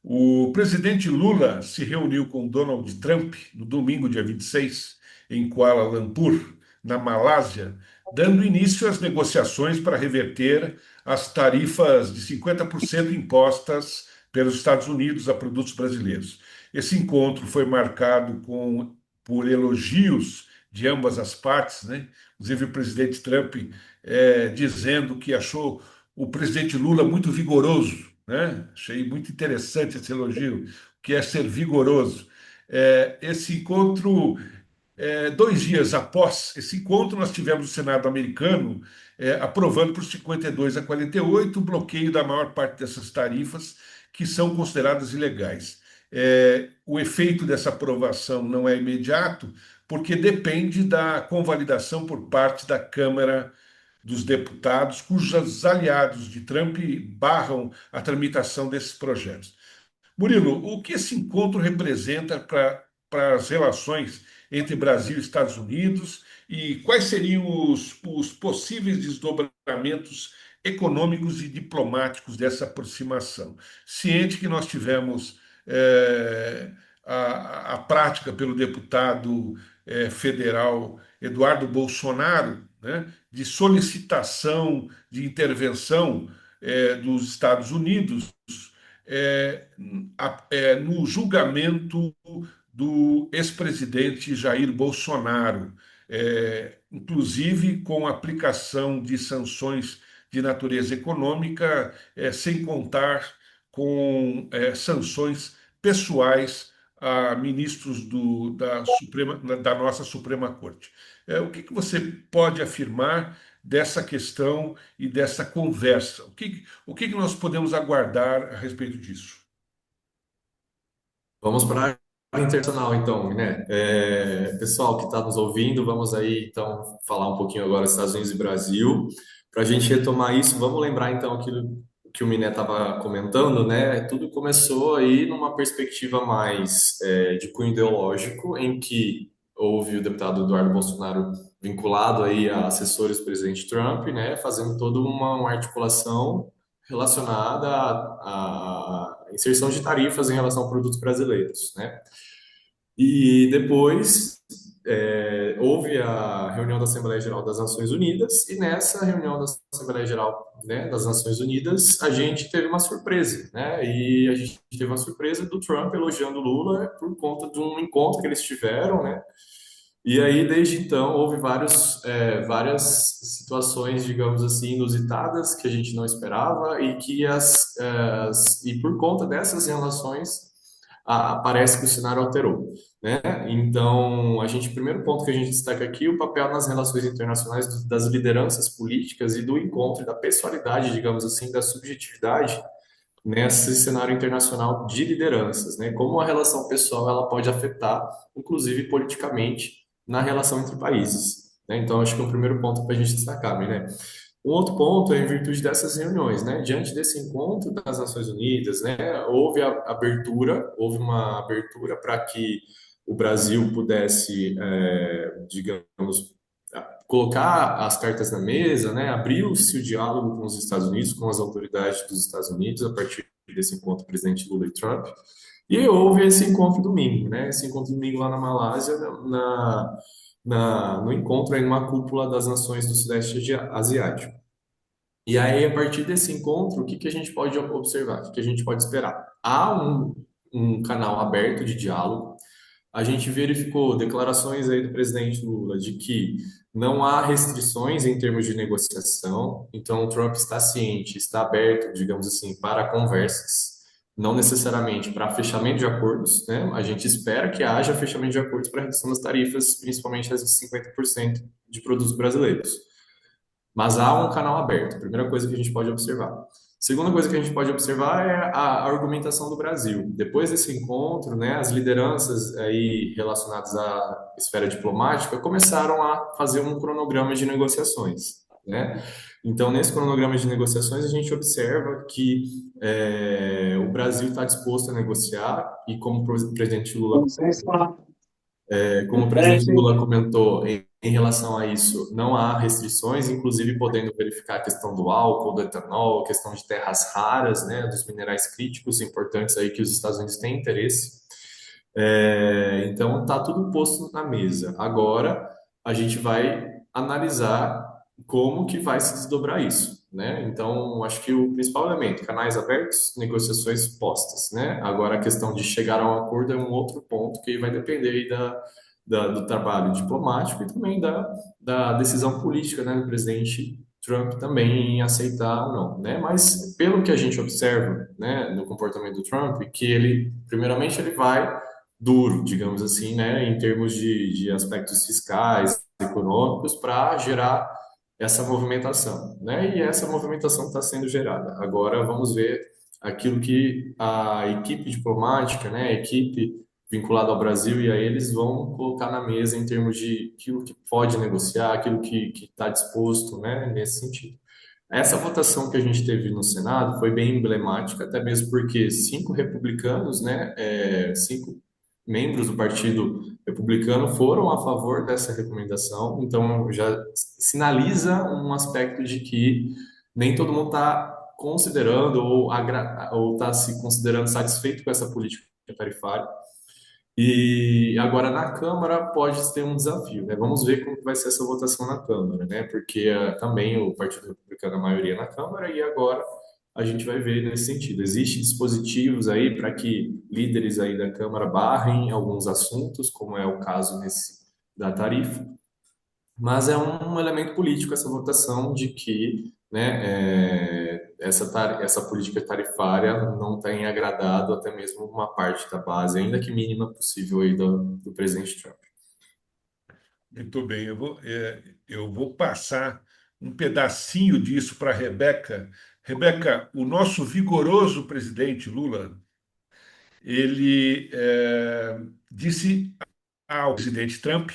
O presidente Lula se reuniu com Donald Trump no domingo, dia 26, em Kuala Lumpur, na Malásia, dando início às negociações para reverter as tarifas de 50% impostas pelos Estados Unidos a produtos brasileiros. Esse encontro foi marcado por elogios de ambas as partes, né? Inclusive o presidente Trump dizendo que achou o presidente Lula muito vigoroso, né? Achei muito interessante esse elogio, que é ser vigoroso. Esse encontro, 2 dias após esse encontro, nós tivemos o Senado americano aprovando por 52-48 o bloqueio da maior parte dessas tarifas que são consideradas ilegais. O efeito dessa aprovação não é imediato, porque depende da convalidação por parte da Câmara dos Deputados, cujos aliados de Trump barram a tramitação desses projetos. Murilo, o que esse encontro representa para as relações entre Brasil e Estados Unidos e quais seriam os possíveis desdobramentos econômicos e diplomáticos dessa aproximação? Ciente que nós tivemos a prática pelo deputado federal Eduardo Bolsonaro, né, de solicitação de intervenção dos Estados Unidos é, no julgamento do ex-presidente Jair Bolsonaro, inclusive com aplicação de sanções de natureza econômica, sem contar com sanções pessoais a ministros da nossa Suprema Corte. O que você pode afirmar dessa questão e dessa conversa? O que nós podemos aguardar a respeito disso? Vamos para a área internacional, então, né? Pessoal que está nos ouvindo, vamos aí, então, falar um pouquinho agora dos Estados Unidos e Brasil. Para a gente retomar isso, vamos lembrar, então, aquilo que o Miné estava comentando, né? Tudo começou aí numa perspectiva mais de cunho ideológico, em que houve o deputado Eduardo Bolsonaro vinculado aí a assessores do presidente Trump, né? Fazendo toda uma articulação relacionada à inserção de tarifas em relação a produtos brasileiros, né? E depois houve a reunião da Assembleia Geral das Nações Unidas, e nessa reunião da Assembleia Geral, né, das Nações Unidas, a gente teve uma surpresa, né? E a gente teve uma surpresa do Trump elogiando o Lula por conta de um encontro que eles tiveram, né? E aí, desde então, houve várias situações, digamos assim, inusitadas que a gente não esperava e que e por conta dessas relações, parece que o cenário alterou, né? Então, o primeiro ponto que a gente destaca aqui, o papel nas relações internacionais das lideranças políticas e do encontro, da pessoalidade, digamos assim, da subjetividade nesse cenário internacional de lideranças, né? Como a relação pessoal ela pode afetar, inclusive politicamente, na relação entre países, né? Então, acho que é o primeiro ponto para a gente destacar, né? Um outro ponto é em virtude dessas reuniões, né? Diante desse encontro das Nações Unidas, né? Houve uma abertura para que o Brasil pudesse, digamos, colocar as cartas na mesa, né? Abriu-se o diálogo com os Estados Unidos, com as autoridades dos Estados Unidos, a partir desse encontro presidente Lula e Trump. E houve esse encontro domingo, né? Esse encontro domingo lá na Malásia, no encontro aí numa cúpula das nações do Sudeste Asiático. E aí, a partir desse encontro, o que que a gente pode observar? O que que a gente pode esperar? Há um canal aberto de diálogo. A gente verificou declarações aí do presidente Lula de que não há restrições em termos de negociação, então o Trump está ciente, está aberto, digamos assim, para conversas, não necessariamente para fechamento de acordos, né? A gente espera que haja fechamento de acordos para redução das tarifas, principalmente as de 50% de produtos brasileiros. Mas há um canal aberto, primeira coisa que a gente pode observar. Segunda coisa que a gente pode observar é a argumentação do Brasil. Depois desse encontro, né, as lideranças aí relacionadas à esfera diplomática começaram a fazer um cronograma de negociações, né? Então, nesse cronograma de negociações, a gente observa que o Brasil está disposto a negociar e, como o presidente Lula comentou, em relação a isso, não há restrições, inclusive podendo verificar a questão do álcool, do etanol, a questão de terras raras, né, dos minerais críticos importantes aí que os Estados Unidos têm interesse. Então, está tudo posto na mesa. Agora, a gente vai analisar como que vai se desdobrar isso, né? Então, acho que o principal elemento, canais abertos, negociações postas, né? Agora, a questão de chegar a um acordo é um outro ponto que vai depender aí do trabalho diplomático e também da decisão política, né, do presidente Trump também em aceitar ou não, né? Mas pelo que a gente observa, né, no comportamento do Trump, que ele, primeiramente, ele vai duro, digamos assim, né, em termos de aspectos fiscais, econômicos, para gerar essa movimentação, né? E essa movimentação está sendo gerada. Agora vamos ver aquilo que a equipe diplomática, né, a equipe vinculada ao Brasil e a eles vão colocar na mesa em termos de aquilo que pode negociar, aquilo que está disposto, né, nesse sentido. Essa votação que a gente teve no Senado foi bem emblemática, até mesmo porque 5 republicanos, né, 5 membros do Partido Republicano foram a favor dessa recomendação, então já sinaliza um aspecto de que nem todo mundo está considerando ou está se considerando satisfeito com essa política tarifária. E agora na Câmara pode ter um desafio, né? Vamos ver como que vai ser essa votação na Câmara, né? Porque também o Partido Republicano é a maioria na Câmara e agora a gente vai ver nesse sentido. Existem dispositivos aí para que líderes aí da Câmara barrem alguns assuntos, como é o caso da tarifa, mas é um elemento político essa votação de que, né, essa política tarifária não tem agradado até mesmo uma parte da base, ainda que mínima possível aí do presidente Trump. Muito bem, eu vou passar um pedacinho disso para a Rebeca. Rebeca, o nosso vigoroso presidente Lula, ele disse ao presidente Trump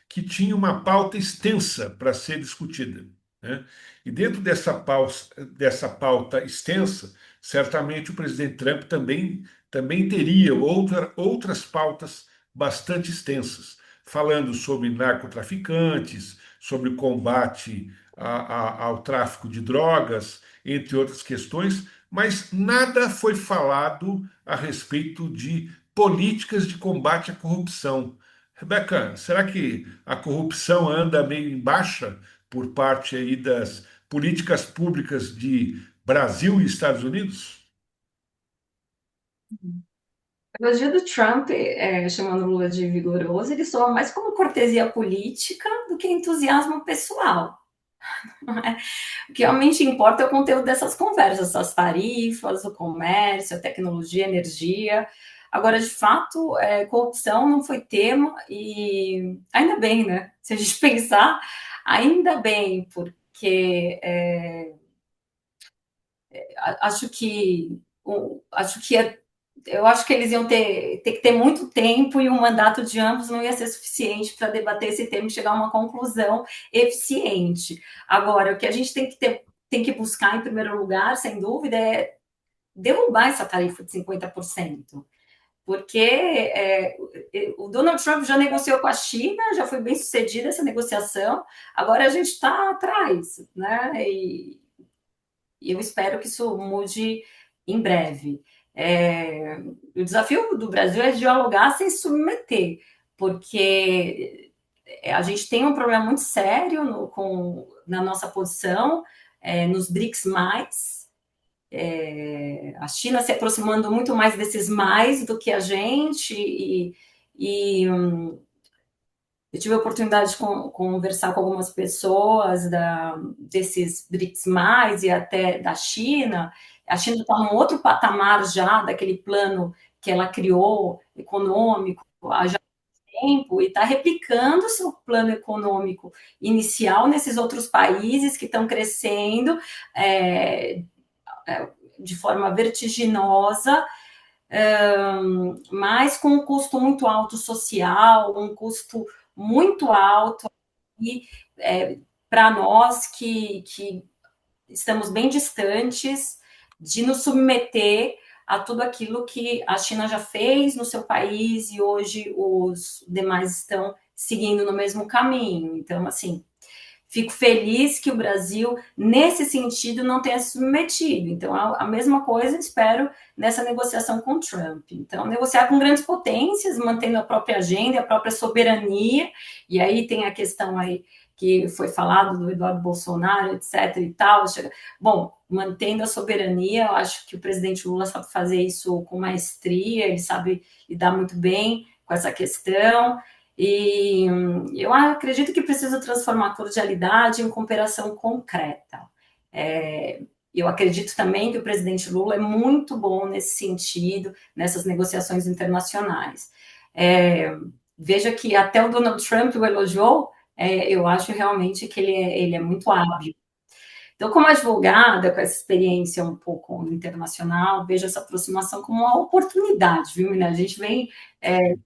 que tinha uma pauta extensa para ser discutida, né? E dentro dessa pauta extensa, certamente o presidente Trump também teria outras pautas bastante extensas, falando sobre narcotraficantes, sobre combate ao tráfico de drogas, entre outras questões, mas nada foi falado a respeito de políticas de combate à corrupção. Rebeca, será que a corrupção anda meio em baixa por parte aí das políticas públicas de Brasil e Estados Unidos? O elogio do Trump, chamando Lula de vigoroso, ele soa mais como cortesia política do que entusiasmo pessoal. O que realmente importa é o conteúdo dessas conversas, as tarifas, o comércio, a tecnologia, a energia. Agora, de fato, corrupção não foi tema e ainda bem, né? Se a gente pensar, ainda bem, porque acho que eu acho que eles iam ter que ter muito tempo e o mandato de ambos não ia ser suficiente para debater esse tema e chegar a uma conclusão eficiente. Agora, o que a gente tem que buscar em primeiro lugar, sem dúvida, é derrubar essa tarifa de 50%. Porque o Donald Trump já negociou com a China, já foi bem sucedida essa negociação, agora a gente está atrás, né? E eu espero que isso mude em breve. O desafio do Brasil é dialogar sem submeter, porque a gente tem um problema muito sério na nossa posição, nos BRICS+, a China se aproximando muito mais desses mais do que a gente, eu tive a oportunidade de conversar com algumas pessoas desses BRICS+, e até da China. A China está num outro patamar já, daquele plano que ela criou, econômico, há já tempo, e está replicando o seu plano econômico inicial nesses outros países que estão crescendo de forma vertiginosa, mas com um custo muito alto social, um custo muito alto, e para nós que estamos bem distantes de nos submeter a tudo aquilo que a China já fez no seu país e hoje os demais estão seguindo no mesmo caminho. Então, assim, fico feliz que o Brasil, nesse sentido, não tenha se submetido. Então, a mesma coisa espero nessa negociação com o Trump. Então, negociar com grandes potências, mantendo a própria agenda, a própria soberania, e aí tem a questão aí que foi falado do Eduardo Bolsonaro, etc. e tal. Bom, mantendo a soberania, eu acho que o presidente Lula sabe fazer isso com maestria, ele sabe lidar muito bem com essa questão. E eu acredito que precisa transformar a cordialidade em cooperação concreta. Eu acredito também que o presidente Lula é muito bom nesse sentido, nessas negociações internacionais. Veja que até o Donald Trump o elogiou, eu acho realmente que ele é muito hábil. Então, como advogada, com essa experiência um pouco internacional, vejo essa aproximação como uma oportunidade, viu, Minas? A gente vem.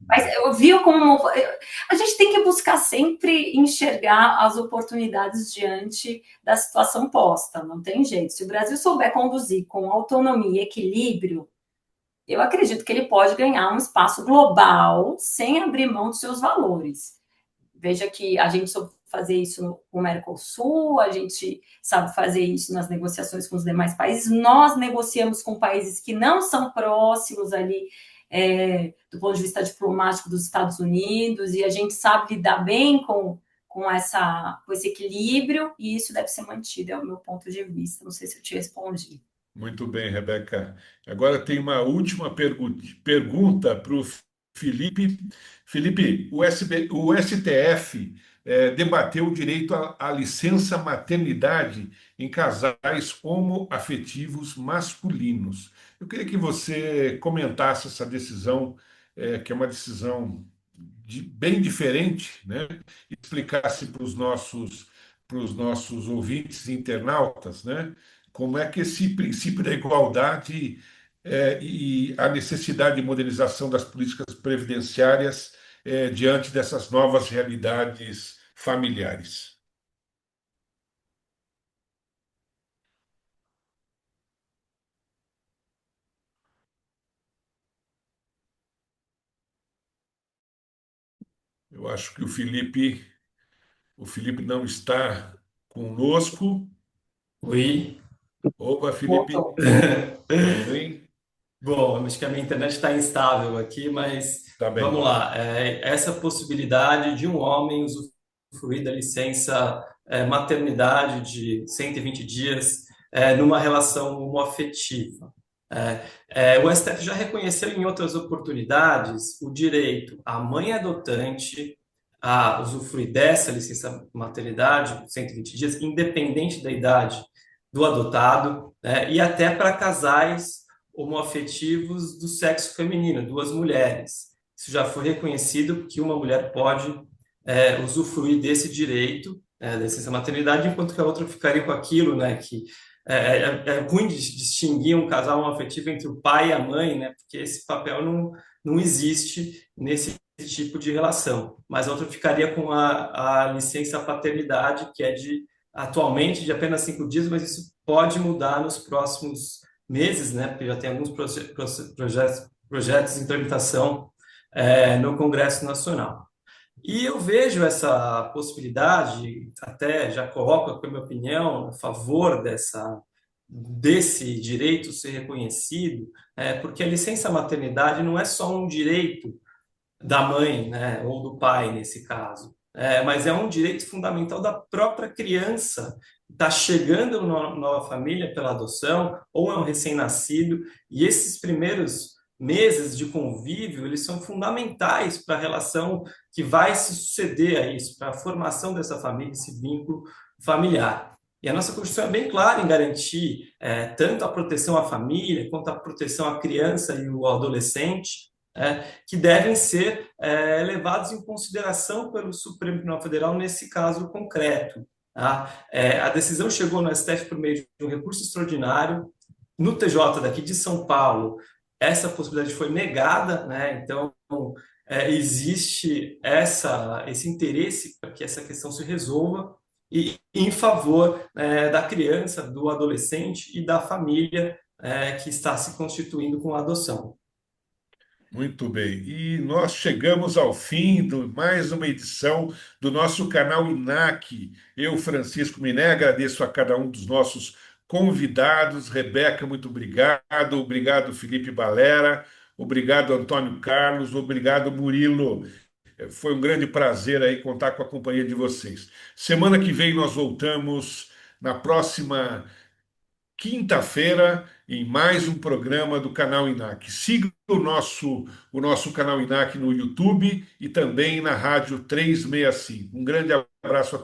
Mas eu vi como. A gente tem que buscar sempre enxergar as oportunidades diante da situação posta, não tem jeito. Se o Brasil souber conduzir com autonomia e equilíbrio, eu acredito que ele pode ganhar um espaço global sem abrir mão dos seus valores. Veja que a gente soube fazer isso com o Mercosul, a gente sabe fazer isso nas negociações com os demais países. Nós negociamos com países que não são próximos ali, do ponto de vista diplomático dos Estados Unidos, e a gente sabe lidar bem com esse equilíbrio, e isso deve ser mantido, é o meu ponto de vista. Não sei se eu te respondi. Muito bem, Rebeca. Agora tem uma última pergunta para o Felipe. Felipe, o STF debateu o direito à licença maternidade em casais homoafetivos masculinos. Eu queria que você comentasse essa decisão, que é uma decisão bem diferente, né? E explicasse para os nossos para os nossos ouvintes e internautas, né? Como é que esse princípio da igualdade e a necessidade de modernização das políticas previdenciárias diante dessas novas realidades familiares. Eu acho que o Felipe não está conosco. Oi. Opa, Felipe, tudo bem? Bom, acho que a minha internet está instável aqui, mas Tá vamos bem. lá. Essa possibilidade de um homem usufruir da licença maternidade de 120 dias numa relação homoafetiva. O STF já reconheceu em outras oportunidades o direito à mãe adotante a usufruir dessa licença maternidade, 120 dias, independente da idade do adotado, né, e até para casais homoafetivos do sexo feminino, duas mulheres. Isso já foi reconhecido que uma mulher pode usufruir desse direito, da licença maternidade, enquanto que a outra ficaria com aquilo, né, que é ruim de distinguir um casal homoafetivo entre o pai e a mãe, né, porque esse papel não existe nesse tipo de relação. Mas a outra ficaria com a licença paternidade, que é atualmente de apenas 5 dias, mas isso pode mudar nos próximos meses, né, porque já tem alguns projetos em tramitação no Congresso Nacional. E eu vejo essa possibilidade, até já coloco aqui a minha opinião, a favor desse direito ser reconhecido, porque a licença maternidade não é só um direito da mãe, né, ou do pai, nesse caso, mas é um direito fundamental da própria criança que está chegando numa nova família pela adoção, ou é um recém-nascido, e esses primeiros meses de convívio, eles são fundamentais para a relação que vai se suceder a isso, para a formação dessa família, esse vínculo familiar. E a nossa Constituição é bem clara em garantir tanto a proteção à família, quanto a proteção à criança e ao adolescente, que devem ser levados em consideração pelo Supremo Tribunal Federal nesse caso concreto. Tá? A decisão chegou no STF por meio de um recurso extraordinário. No TJ daqui de São Paulo, essa possibilidade foi negada, né? Então, existe esse interesse para que essa questão se resolva e em favor da criança, do adolescente e da família que está se constituindo com a adoção. Muito bem. E nós chegamos ao fim de mais uma edição do nosso canal INAC. Eu, Francisco Miné, agradeço a cada um dos nossos convidados. Rebeca, muito obrigado. Obrigado, Felipe Balera. Obrigado, Antônio Carlos. Obrigado, Murilo. Foi um grande prazer aí contar com a companhia de vocês. Semana que vem nós voltamos na próxima quinta-feira em mais um programa do canal INAC. Siga o nosso canal INAC no YouTube e também na Rádio 365. Um grande abraço a todos.